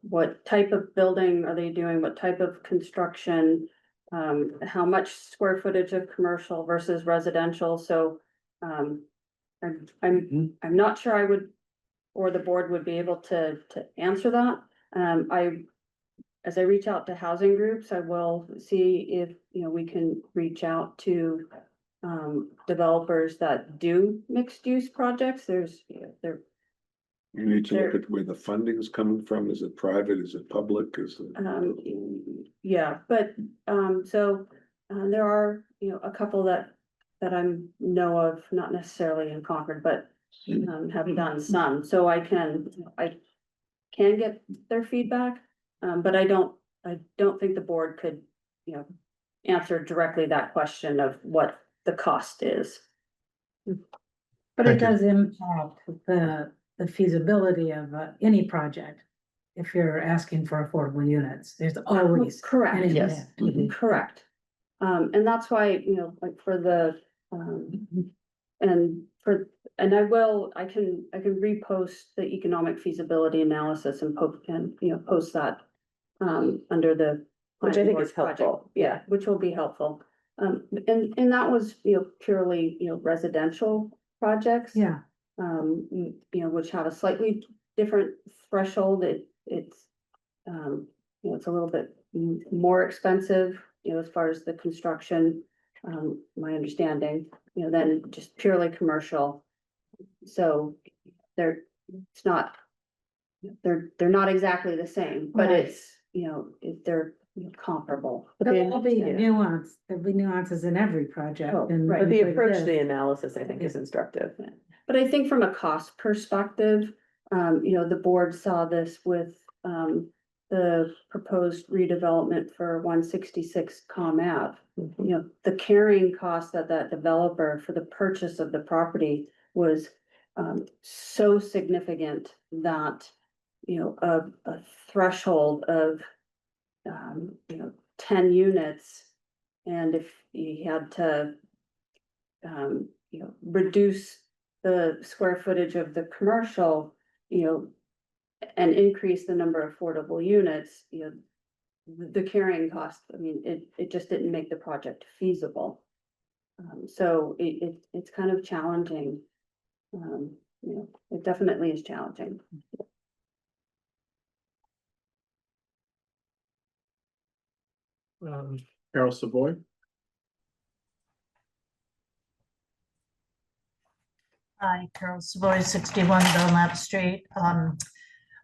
[SPEAKER 2] What type of building are they doing? What type of construction? How much square footage of commercial versus residential? So, I'm not sure I would, or the board would be able to answer that. As I reach out to housing groups, I will see if, we can reach out to developers that do mixed use projects. There
[SPEAKER 6] You need to look at where the funding is coming from. Is it private? Is it public? Is it?
[SPEAKER 2] Yeah, but, there are, a couple that I know of, not necessarily in Concord, but, have done some, so I can get their feedback. But I don't think the board could, answer directly that question of what the cost is.
[SPEAKER 3] But it
[SPEAKER 9] Thank you.
[SPEAKER 3] does impact the feasibility of any project. If you're asking for affordable units, there's always.
[SPEAKER 2] Correct,
[SPEAKER 3] an
[SPEAKER 2] yes,
[SPEAKER 3] impact.
[SPEAKER 2] correct. And that's why, like for the, and I can repost the economic feasibility analysis and post that under the.
[SPEAKER 7] Which I think is
[SPEAKER 2] project.
[SPEAKER 7] helpful.
[SPEAKER 2] Yeah, which will be helpful. And that was, purely, residential projects.
[SPEAKER 3] Yeah,
[SPEAKER 2] Which have a slightly different threshold. It's it's a little bit more expensive, as far as the construction, my understanding, than just purely commercial. So they're not exactly the same, but
[SPEAKER 3] Right.
[SPEAKER 2] it's, they're comparable.
[SPEAKER 3] there'll be
[SPEAKER 7] yeah.
[SPEAKER 3] there'll be nuances in every project.
[SPEAKER 2] Oh,
[SPEAKER 3] and
[SPEAKER 2] right.
[SPEAKER 7] But the
[SPEAKER 3] like
[SPEAKER 7] approach to
[SPEAKER 3] this.
[SPEAKER 7] the analysis, I think, is instructive.
[SPEAKER 2] But I think from a cost perspective, the board saw this with, the proposed redevelopment for 166 Com Ave. The carrying cost of that developer for the purchase of the property was, so significant that, a threshold of, 10 units. And if you had to, reduce the square footage of the commercial, and increase the number of affordable units, the carrying cost, I mean, it just didn't make the project feasible. So it's kind of challenging. It definitely is challenging.
[SPEAKER 1] Carol Savoy.
[SPEAKER 10] Hi, Carol Savoy, 61 Dunlap Street.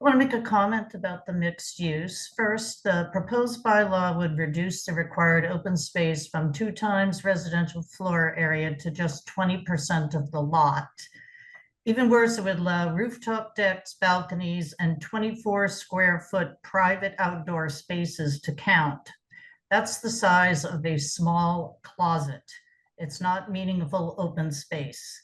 [SPEAKER 10] want to make a comment about the mixed use. First, the proposed bylaw would reduce the required open space from 2 times residential floor area to just 20% of the lot. Even worse, it would allow rooftop decks, balconies, and 24 square foot private outdoor spaces to count. That's the size of a small closet. It's not meaningful open space.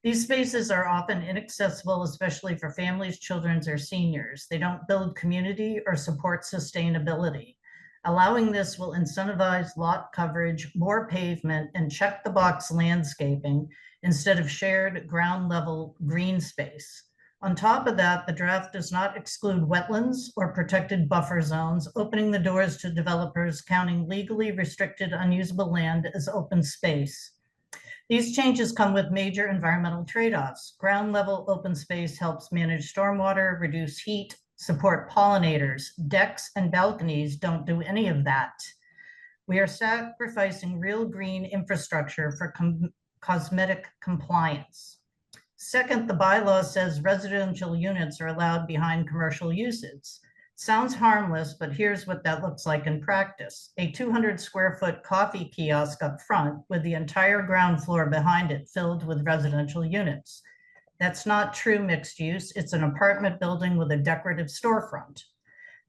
[SPEAKER 10] These spaces are often inaccessible, especially for families, children, or seniors. They don't build community or support sustainability. Allowing this will incentivize lot coverage, more pavement, and check the box landscaping instead of shared ground level green space. On top of that, the draft does not exclude wetlands or protected buffer zones, opening the doors to developers counting legally restricted unusable land as open space. These changes come with major environmental trade-offs. Ground level open space helps manage stormwater, reduce heat, support pollinators. Decks and balconies don't do any of that. We are sacrificing real green infrastructure for cosmetic compliance. Second, the bylaw says residential units are allowed behind commercial uses. Sounds harmless, but here's what that looks like in practice. A 200 square foot coffee kiosk up front with the entire ground floor behind it filled with residential units. That's not true mixed use. It's an apartment building with a decorative storefront.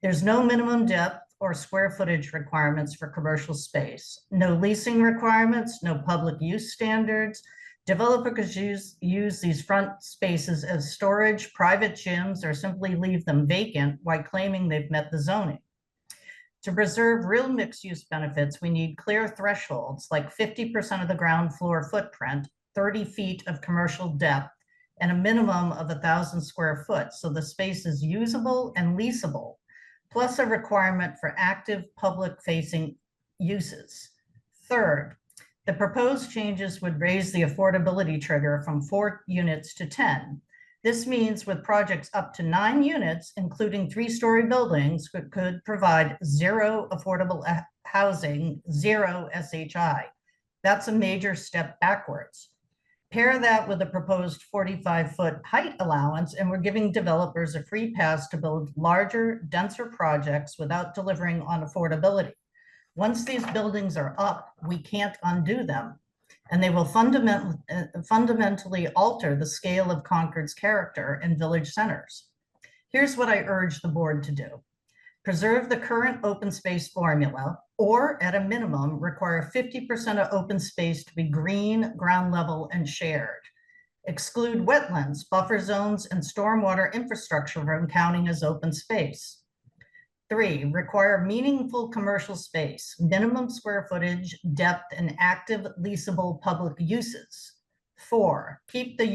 [SPEAKER 10] There's no minimum depth or square footage requirements for commercial space. No leasing requirements, no public use standards. Developers use these front spaces as storage, private gyms, or simply leave them vacant while claiming they've met the zoning. To preserve real mixed-use benefits, we need clear thresholds like 50% of the ground floor footprint, 30 feet of commercial depth, and a minimum of 1,000 square foot, so the space is usable and leasable, plus a requirement for active public-facing uses. Third, the proposed changes would raise the affordability trigger from 4 units to 10. This means with projects up to 9 units, including 3-story buildings, could provide 0 affordable housing, 0 SHI. That's a major step backwards. Pair that with a proposed 45-foot height allowance, and we're giving developers a free pass to build larger, denser projects without delivering on affordability. Once these buildings are up, we can't undo them, and they will fundamentally alter the scale of Concord's character and village centers. Here's what I urge the board to do. Preserve the current open space formula, or at a minimum, require 50% of open space to be green, ground level, and shared. Exclude wetlands, buffer zones, and stormwater infrastructure from counting as open space. 3, require meaningful commercial space, minimum square footage, depth, and active leasable public uses. 4, keep the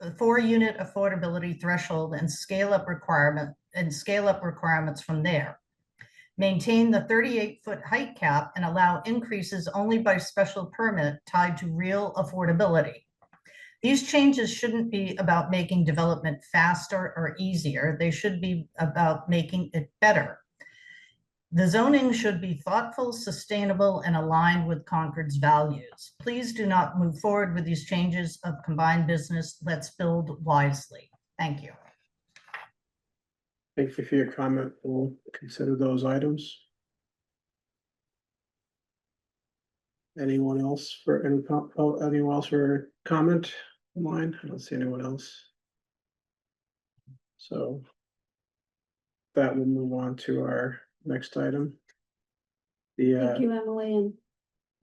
[SPEAKER 10] 4-unit affordability threshold and scale up requirements from there. Maintain the 38-foot height cap and allow increases only by special permit tied to real affordability. These changes shouldn't be about making development faster or easier. They should be about making it better. The zoning should be thoughtful, sustainable, and aligned with Concord's values. Please do not move forward with these changes of combined business. Let's build wisely. Thank you.
[SPEAKER 1] Thank you for your comment. We'll consider those items. Anyone else for anyone else for comment online? I don't see anyone else. So that will move on to our next item.
[SPEAKER 2] Thank you, Emily and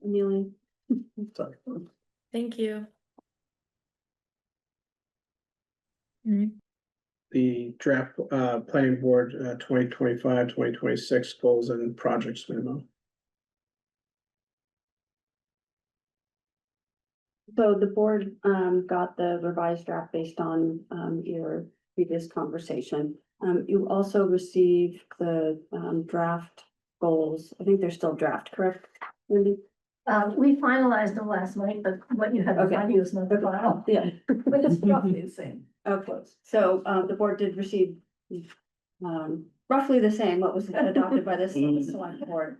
[SPEAKER 2] Amelia.
[SPEAKER 1] Sorry.
[SPEAKER 4] Thank you.
[SPEAKER 1] The draft planning board 2025-2026 goals and projects memo.
[SPEAKER 2] So the board got the revised draft based on your previous conversation. You also received the draft goals. I think they're still draft, correct, Wendy?
[SPEAKER 8] We finalized them last night, but what you have in front of you is not the file.
[SPEAKER 2] Yeah.
[SPEAKER 8] But it's roughly the same.
[SPEAKER 2] Okay, so the board did receive roughly the same, what was adopted by the select board.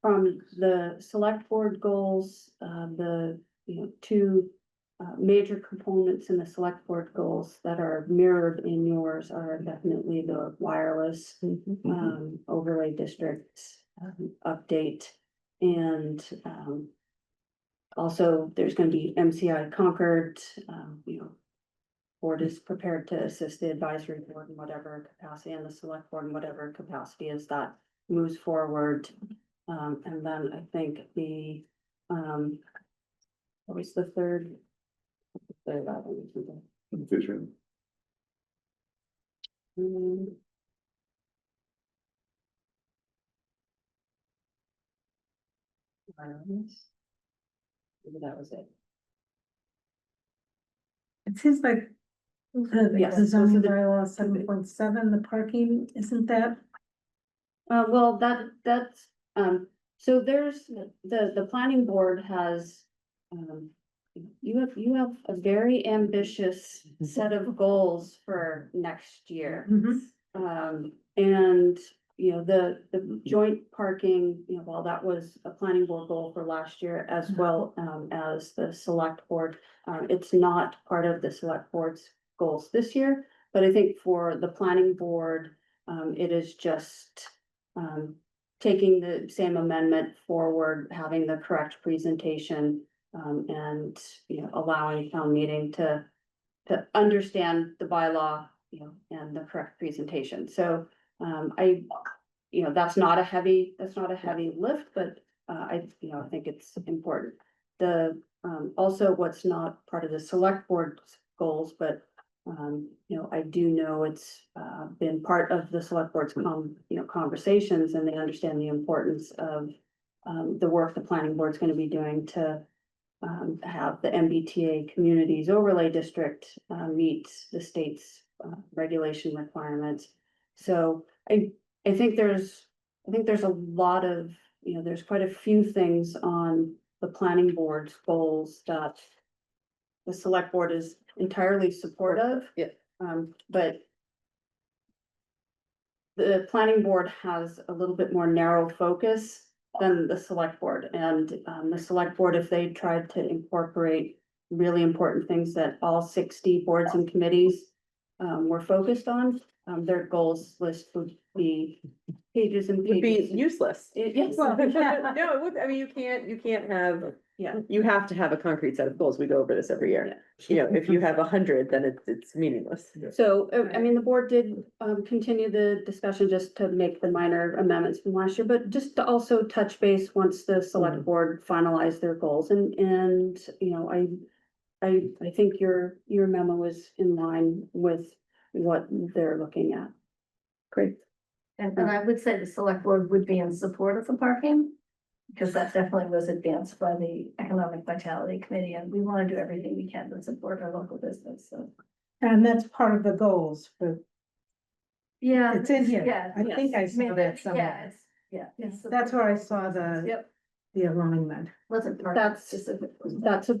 [SPEAKER 2] From the select board goals, the 2 major components in the select board goals that are mirrored in yours are definitely the wireless overlay district update. And also there's gonna be MCI Concord, you know, board is prepared to assist the advisory board in whatever capacity and the select board in whatever capacity as that moves forward. And then I think the, what was the third?
[SPEAKER 6] Vision.
[SPEAKER 2] Mm. Wireless. Maybe that was it.
[SPEAKER 3] It seems like
[SPEAKER 2] Yes,
[SPEAKER 3] the
[SPEAKER 2] those are
[SPEAKER 3] zoning
[SPEAKER 2] the-
[SPEAKER 3] bylaw 7.7, the parking, isn't that?
[SPEAKER 2] Well, that's, so there's, the planning board has, you have a very ambitious set of goals for next year. And, you know, the joint parking, you know, while that was a planning board goal for last year as well, as the select board, it's not part of the select board's goals this year, but I think for the planning board, it is just, taking the same amendment forward, having the correct presentation, and, you know, allowing town meeting to understand the bylaw, you know, and the correct presentation. So, you know, that's not a heavy lift, but, you know, I think it's important. The, also what's not part of the select board's goals, but, you know, I do know it's, been part of the select board's conversations, and they understand the importance of, the work the planning board's gonna be doing to, have the MBTA Communities Overlay District, meet the state's, regulation requirements. So I think there's a lot of, you know, there's quite a few things on the planning board's goals that the select board is entirely supportive.
[SPEAKER 7] Yeah.
[SPEAKER 2] But the planning board has a little bit more narrow focus than the select board. And, the select board, if they tried to incorporate really important things that all 60 boards and committees, were focused on, their goals list would be pages and
[SPEAKER 7] Would be
[SPEAKER 2] pages.
[SPEAKER 7] useless.
[SPEAKER 2] Yes.
[SPEAKER 7] No, it would, I mean, you can't have,
[SPEAKER 2] Yeah.
[SPEAKER 7] you have to have a concrete set of goals. We go over this every year. You know, if you have 100, then it's meaningless.
[SPEAKER 2] So, I mean, the board did, continue the discussion just to make the minor amendments from last year, but just to also touch base once the select board finalized their goals. And, you know, I think your memo is in line with what they're looking at.
[SPEAKER 7] Great.
[SPEAKER 8] And I would say the select board would be in support of the parking. Because that definitely was advanced by the Economic Vitality Committee, and we want to do everything we can to support our local business, so.
[SPEAKER 3] And that's part of the goals for,
[SPEAKER 8] Yeah.
[SPEAKER 3] it's in here.
[SPEAKER 8] Yeah.
[SPEAKER 3] I think I saw that somewhere.
[SPEAKER 8] It's
[SPEAKER 3] That's where I saw
[SPEAKER 8] Yep,
[SPEAKER 3] the alignment.
[SPEAKER 8] wasn't part
[SPEAKER 2] That's-
[SPEAKER 8] specific.
[SPEAKER 2] That's a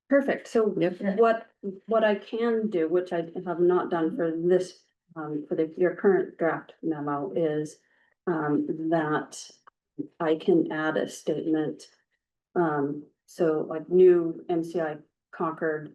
[SPEAKER 2] perfect. So
[SPEAKER 7] Yep.
[SPEAKER 2] what I can do, which I have not done for this, for your current draft memo is, that I can add a statement. So like new MCI Concord,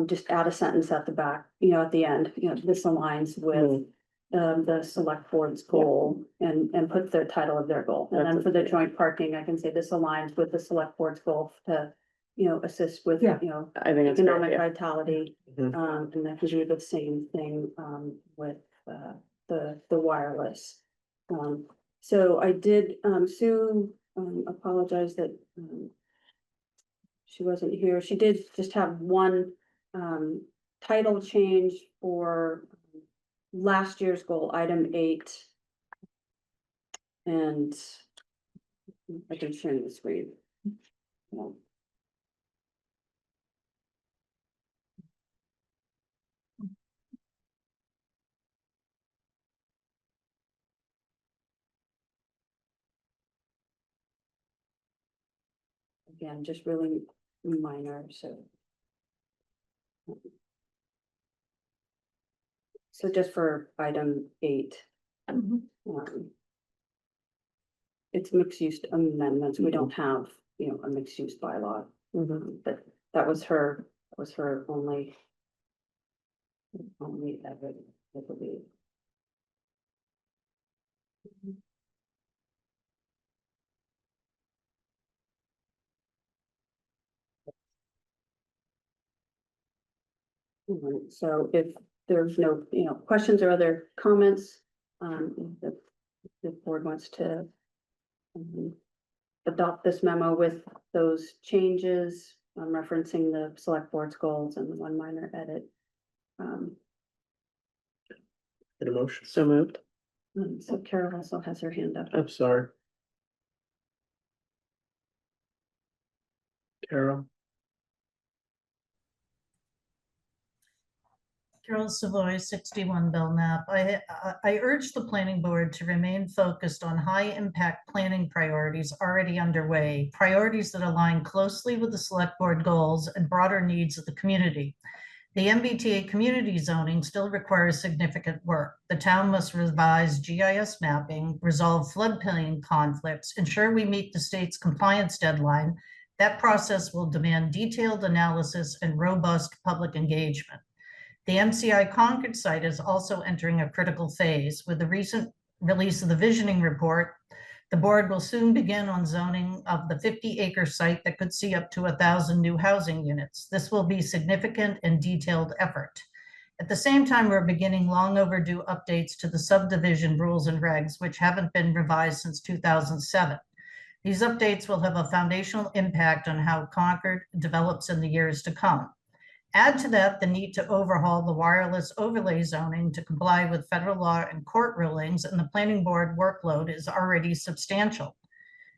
[SPEAKER 2] just add a sentence at the back, you know, at the end, you know, this aligns with the select board's goal and put the title of their goal. And then for the joint parking, I can say this aligns with the select board's goal to, you know, assist with,
[SPEAKER 3] Yeah.
[SPEAKER 2] you know,
[SPEAKER 7] I think it's a great
[SPEAKER 2] economic
[SPEAKER 7] idea.
[SPEAKER 2] vitality.
[SPEAKER 7] Mhm.
[SPEAKER 2] And that can do the same thing, with, the wireless. So I did, Sue, apologize that, she wasn't here. She did just have one, title change for last year's goal, item 8. And I can share the screen. Yeah. Again, just really minor, so. So just for item 8. It's mixed use amendments. We don't have, you know, a mixed use bylaw. But that was her That was for only Everett, I believe. So if there's no, questions or other comments, if the board wants to adopt this memo with those changes, referencing the select board's goals and the one minor edit.
[SPEAKER 1] Get a motion.
[SPEAKER 7] So moved.
[SPEAKER 2] So Carol also has her hand up.
[SPEAKER 1] I'm sorry. Carol,
[SPEAKER 10] Carol Savoy, 61 Belknap. I urge the planning board to remain focused on high-impact planning priorities already underway, priorities that align closely with the select board goals and broader needs of the community. The MBTA community zoning still requires significant work. The town must revise GIS mapping, resolve floodplain conflicts, ensure we meet the state's compliance deadline. That process will demand detailed analysis and robust public engagement. The MCI Concord site is also entering a critical phase. With the recent release of the visioning report, the board will soon begin on zoning of the 50-acre site that could see up to 1,000 new housing units. This will be significant and detailed effort. At the same time, we're beginning long overdue updates to the subdivision rules and regs, which haven't been revised since 2007. These updates will have a foundational impact on how Concord develops in the years to come. Add to that the need to overhaul the wireless overlay zoning to comply with federal law and court rulings, and the planning board workload is already substantial.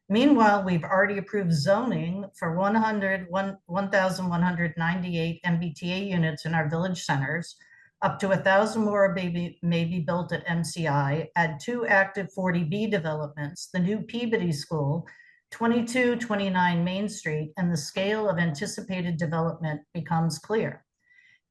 [SPEAKER 10] Meanwhile, we've already approved zoning for 1,198 MBTA units in our village centers, up to 1,000 more may be built at MCI, add 2 active 40B developments, the new Peabody School, 2229 Main Street, and the scale of anticipated development becomes clear.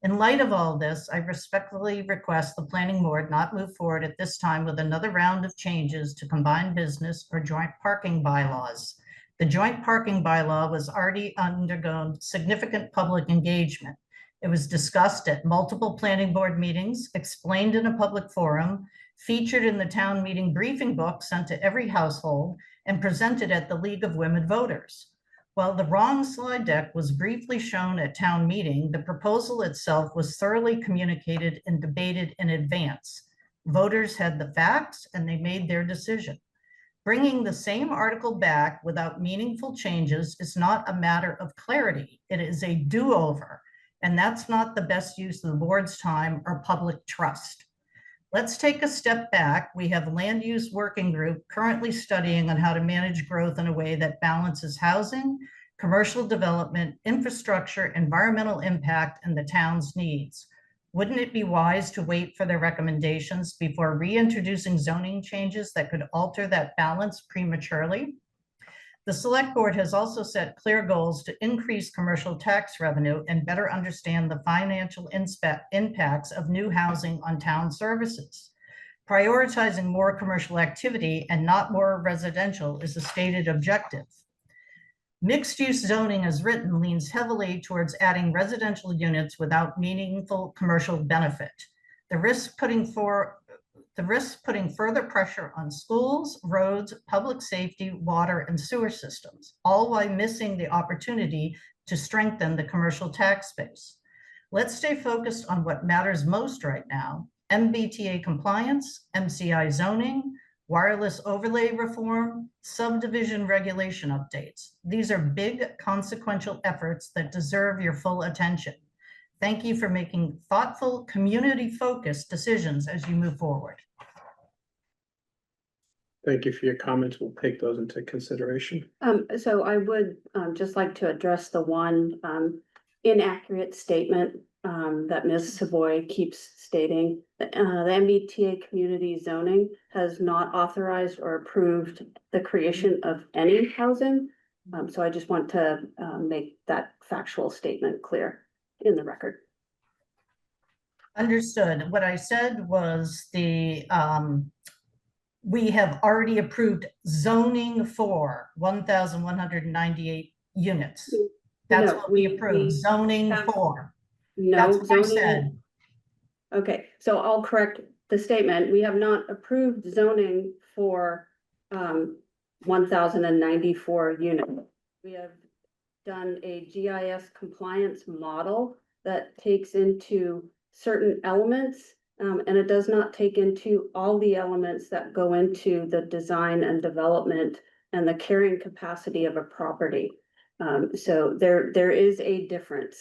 [SPEAKER 10] In light of all this, I respectfully request the planning board not move forward at this time with another round of changes to combined business or joint parking bylaws. The joint parking bylaw was already undergone significant public engagement. It was discussed at multiple planning board meetings, explained in a public forum, featured in the town meeting briefing book sent to every household, and presented at the League of Women Voters. While the wrong slide deck was briefly shown at town meeting, the proposal itself was thoroughly communicated and debated in advance. Voters had the facts and they made their decision. Bringing the same article back without meaningful changes is not a matter of clarity. It is a do-over, and that's not the best use of the board's time or public trust. Let's take a step back. We have a land use working group currently studying on how to manage growth in a way that balances housing, commercial development, infrastructure, environmental impact, and the town's needs. Wouldn't it be wise to wait for their recommendations before reintroducing zoning changes that could alter that balance prematurely? The select board has also set clear goals to increase commercial tax revenue and better understand the financial impacts of new housing on town services. Prioritizing more commercial activity and not more residential is a stated objective. Mixed-use zoning as written leans heavily towards adding residential units without meaningful commercial benefit. The risk putting further pressure on schools, roads, public safety, water, and sewer systems, all while missing the opportunity to strengthen the commercial tax base. Let's stay focused on what matters most right now: MBTA compliance, MCI zoning, wireless overlay reform, subdivision regulation updates. These are big, consequential efforts that deserve your full attention. Thank you for making thoughtful, community-focused decisions as you move forward.
[SPEAKER 1] thank you for your comments. We'll take those into consideration.
[SPEAKER 2] So I would just like to address the one inaccurate statement that Ms. Savoy keeps stating. The MBTA community zoning has not authorized or approved the creation of any housing. So I just want to make that factual statement clear in the record.
[SPEAKER 10] Understood. What I said was we have already approved zoning for 1,198 units. That's
[SPEAKER 2] No,
[SPEAKER 10] what we
[SPEAKER 2] we-
[SPEAKER 10] approved,
[SPEAKER 2] we
[SPEAKER 10] zoning
[SPEAKER 2] have-
[SPEAKER 10] for.
[SPEAKER 2] No,
[SPEAKER 10] That's what I
[SPEAKER 2] zoning.
[SPEAKER 10] said.
[SPEAKER 2] Okay, so I'll correct the statement. We have not approved zoning for 1,094 units. We have done a GIS compliance model that takes into certain elements, and it does not take into all the elements that go into the design and development and the carrying capacity of a property. So there is a difference.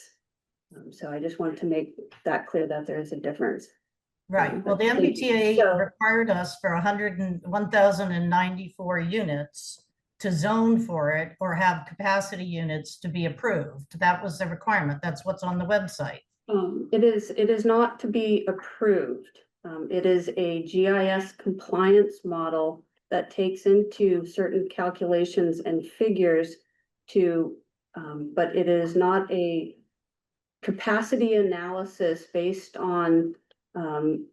[SPEAKER 2] So I just want to make that clear that there is a difference.
[SPEAKER 10] Right, well, the
[SPEAKER 2] So-
[SPEAKER 10] MBTA required us for 1,094 units to zone for it or have capacity units to be approved. That was the requirement. That's what's on the website.
[SPEAKER 2] It is not to be approved. It is a GIS compliance model that takes into certain calculations and figures to, but it is not a capacity analysis based on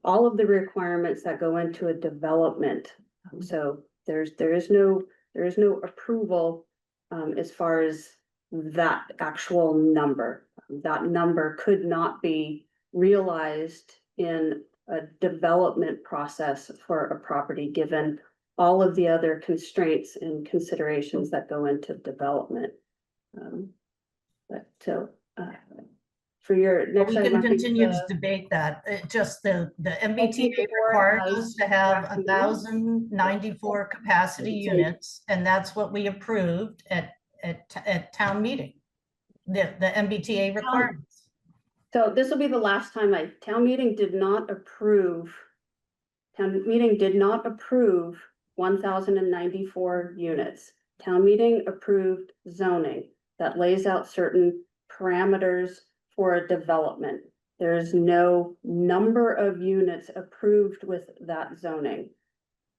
[SPEAKER 2] all of the requirements that go into a development. So there is no approval as far as that actual number. That number could not be realized in a development process for a property, given all of the other constraints and considerations that go into development. For your
[SPEAKER 10] But
[SPEAKER 2] next
[SPEAKER 10] we
[SPEAKER 2] item,
[SPEAKER 10] can
[SPEAKER 2] I think
[SPEAKER 10] continue to
[SPEAKER 2] the-
[SPEAKER 10] debate that. It just the MBTA
[SPEAKER 2] the board
[SPEAKER 10] required
[SPEAKER 2] has
[SPEAKER 10] us to have
[SPEAKER 2] recommended-
[SPEAKER 10] 1,094 capacity
[SPEAKER 2] So-
[SPEAKER 10] units, and that's what we approved at town meeting. The MBTA requirements.
[SPEAKER 2] So this will be the last time town meeting did not approve. Town meeting did not approve 1,094 units. Town meeting approved zoning that lays out certain parameters for a development. There is no number of units approved with that zoning.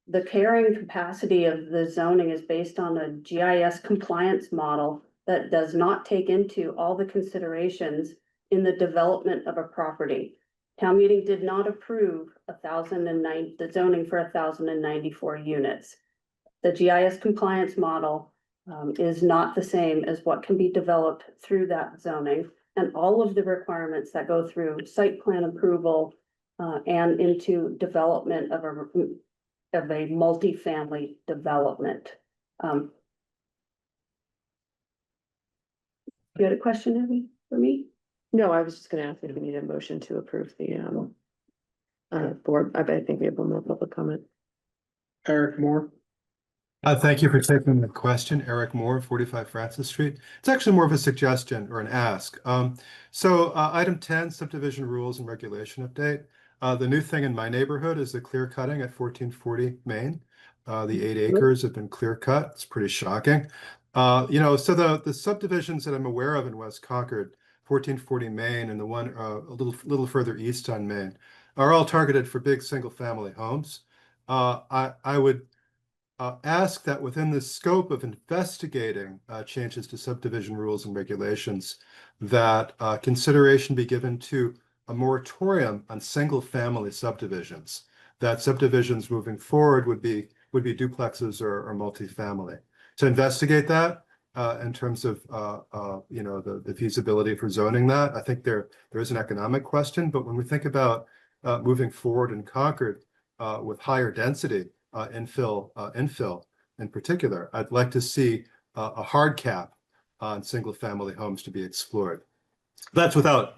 [SPEAKER 2] The carrying capacity of the zoning is based on a GIS compliance model that does not take into all the considerations in the development of a property. Town meeting did not approve the zoning for 1,094 units. The GIS compliance model is not the same as what can be developed through that zoning. And all of the requirements that go through site plan approval and into development of a multifamily development. You had a question, Abby, for me?
[SPEAKER 7] No, I was just gonna ask if we need a motion to approve the board. I think we have one more public comment.
[SPEAKER 1] Eric Moore.
[SPEAKER 9] Thank you for taking the question, Eric Moore, 45 Francis Street. It's actually more of a suggestion or an ask. Item 10, subdivision rules and regulation update. The new thing in my neighborhood is the clear cutting at 1440 Main. The 8 acres have been clear cut. It's pretty shocking. So the subdivisions that I'm aware of in West Concord, 1440 Main and the one a little further east on Main, are all targeted for big single family homes. I would ask that within the scope of investigating changes to subdivision rules and regulations, that consideration be given to a moratorium on single-family subdivisions. That subdivisions moving forward would be duplexes or multifamily. To investigate that in terms of the feasibility for zoning that, I think there is an economic question, but when we think about moving forward in Concord with higher density. Infill in particular, I'd like to see a hard cap on single family homes to be explored. That's I don't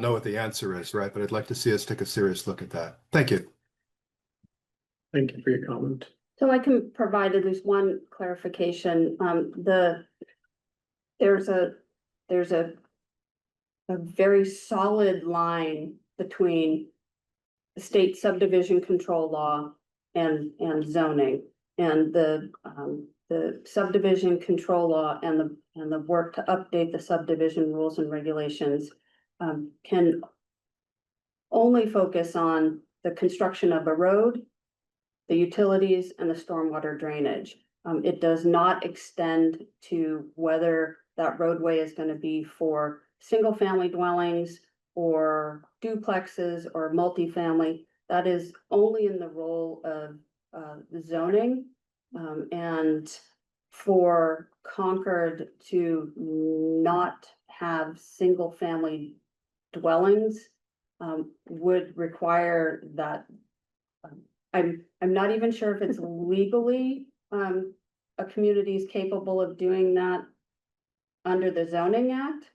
[SPEAKER 9] know what the answer is, right? But I'd like to see us take a serious look at that. Thank you.
[SPEAKER 1] Thank you for your comment.
[SPEAKER 2] So I can provide at least one clarification. There's a very solid line between the state subdivision control law and zoning, and the subdivision control law and the work to update the subdivision rules and regulations can only focus on the construction of a road, the utilities, and the stormwater drainage. It does not extend to whether that roadway is going to be for single-family dwellings or duplexes or multifamily. That is only in the role of the zoning. And for Concord to not have single family dwellings would require that. I'm not even sure if it's legally, a community is capable of doing that under the zoning act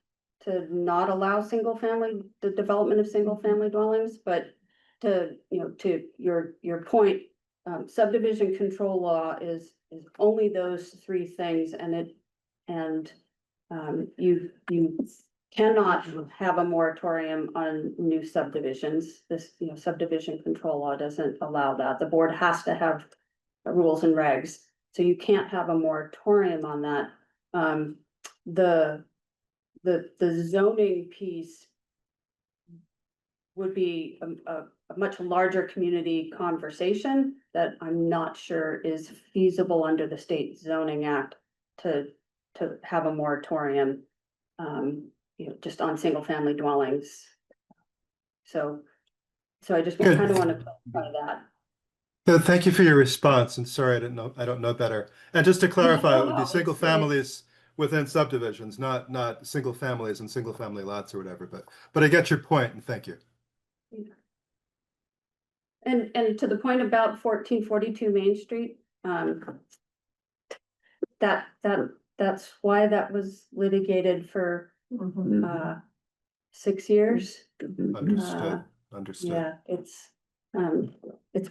[SPEAKER 2] to not allow the development of single family dwellings, but to, to your point, subdivision control law is only those three things, and you cannot have a moratorium on new subdivisions. This, subdivision control law doesn't allow that. The board has to have rules and regs, so you can't have a moratorium on that. The zoning piece would be a much larger community conversation that I'm not sure is feasible under the state zoning act to have a moratorium, just on single family dwellings. So I just
[SPEAKER 9] Good.
[SPEAKER 2] kind of want to clarify that.
[SPEAKER 9] No, thank you for your response, and sorry, I don't know better. And just to clarify, it would
[SPEAKER 2] No,
[SPEAKER 9] be single
[SPEAKER 2] it's-
[SPEAKER 9] families within subdivisions, not single families and single family lots or whatever, but I get your point, and thank you.
[SPEAKER 2] And to the point about 1442 Main Street, that's why that was litigated for
[SPEAKER 8] Mhm.
[SPEAKER 2] 6 years.
[SPEAKER 9] Understood, understood.
[SPEAKER 2] Yeah, it's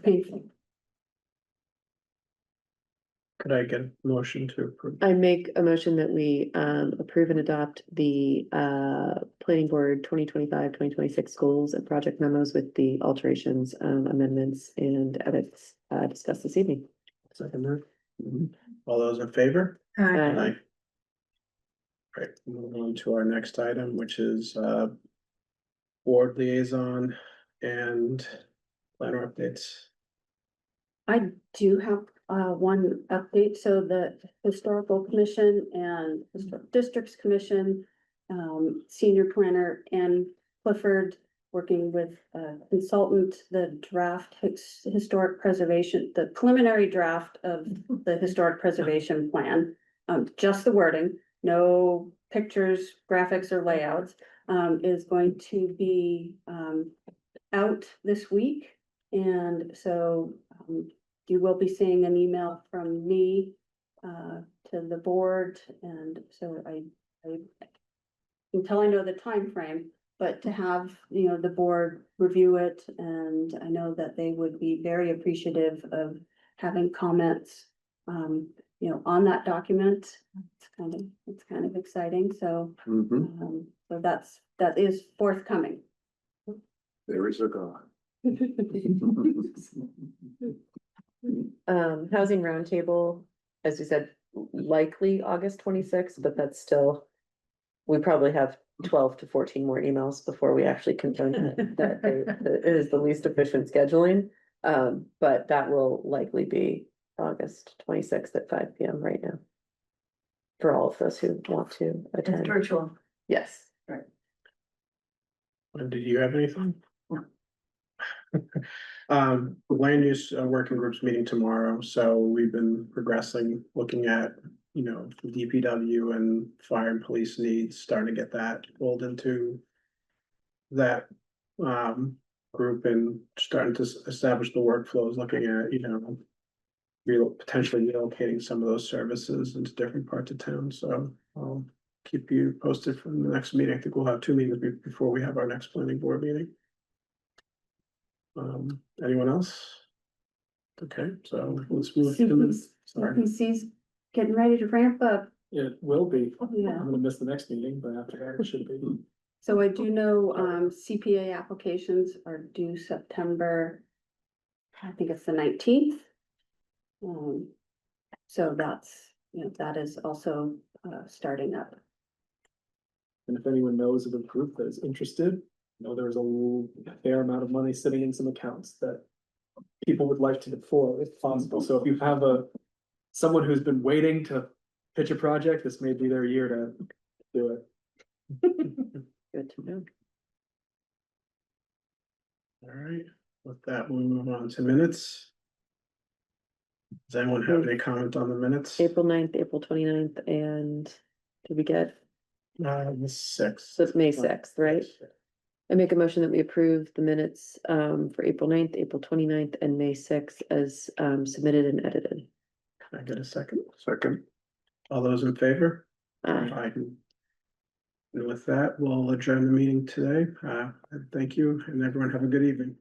[SPEAKER 2] painful.
[SPEAKER 1] Could I get a motion to approve?
[SPEAKER 7] I make a motion that we approve and adopt the planning board 2025-2026 goals and project memos with the alterations, amendments and edits discussed this evening.
[SPEAKER 1] Second that. All those in favor? Aye. Right, move on to our next item, which is board liaison and planner updates.
[SPEAKER 2] I do have one update. So the Historical Commission and Historic Districts Commission, senior planner Ann Clifford, working with a consultant, the draft historic preservation, the preliminary draft of the historic preservation plan, just the wording, no pictures, graphics or layouts, is going to be out this week. And so you will be seeing an email from me to the board. And so until I know the time frame, but to have, the board review it. And I know that they would be very appreciative of having comments, on that document. It's kind of exciting. So, so that is forthcoming.
[SPEAKER 6] There is a God.
[SPEAKER 7] Housing roundtable, as you said, likely August 26th, but that's still, we probably have 12 to 14 more emails before we actually confirm that it is the least efficient scheduling. But that will likely be August 26th at 5 p.m. right now. For all of us who want to
[SPEAKER 8] It's
[SPEAKER 7] attend.
[SPEAKER 8] virtual.
[SPEAKER 7] Yes.
[SPEAKER 1] And did you have anything?
[SPEAKER 8] No.
[SPEAKER 1] Land use working groups meeting tomorrow, so we've been progressing, looking at, the DPW and fire and police needs, starting to get that pulled into that group and starting to establish the workflows, looking at, potentially relocating some of those services into different parts of town. So I'll keep you posted from the next meeting. I think we'll have 2 meetings before we have our next planning board meeting. Anyone else? Okay, so let's move to the, sorry.
[SPEAKER 2] CPC's getting ready to ramp up.
[SPEAKER 5] It will be.
[SPEAKER 2] Yeah.
[SPEAKER 5] I'm gonna miss the next meeting, but after that it should be.
[SPEAKER 2] So I do know, CPA applications are due September, I think it's the 19th. So that's, that is also, starting up.
[SPEAKER 5] And if anyone knows of a group that is interested, there was a fair amount of money sitting in some accounts that people would like to deploy if possible. So if you have someone who's been waiting to pitch a project, this may be their year to do it.
[SPEAKER 7] Good to know.
[SPEAKER 1] All right, with that, we'll move on to minutes. Does anyone have any comment on the minutes?
[SPEAKER 7] April 9th, April 29th, and did we get,
[SPEAKER 1] The sixth.
[SPEAKER 7] so it's May 6th, right? I make a motion that we approve the minutes for April 9th, April 29th, and May 6th as submitted and edited.
[SPEAKER 1] Can I get a second?
[SPEAKER 6] Second,
[SPEAKER 1] All those in favor?
[SPEAKER 7] Aye.
[SPEAKER 1] Aye. And with that, we'll adjourn the meeting today. Thank you, and everyone have a good evening.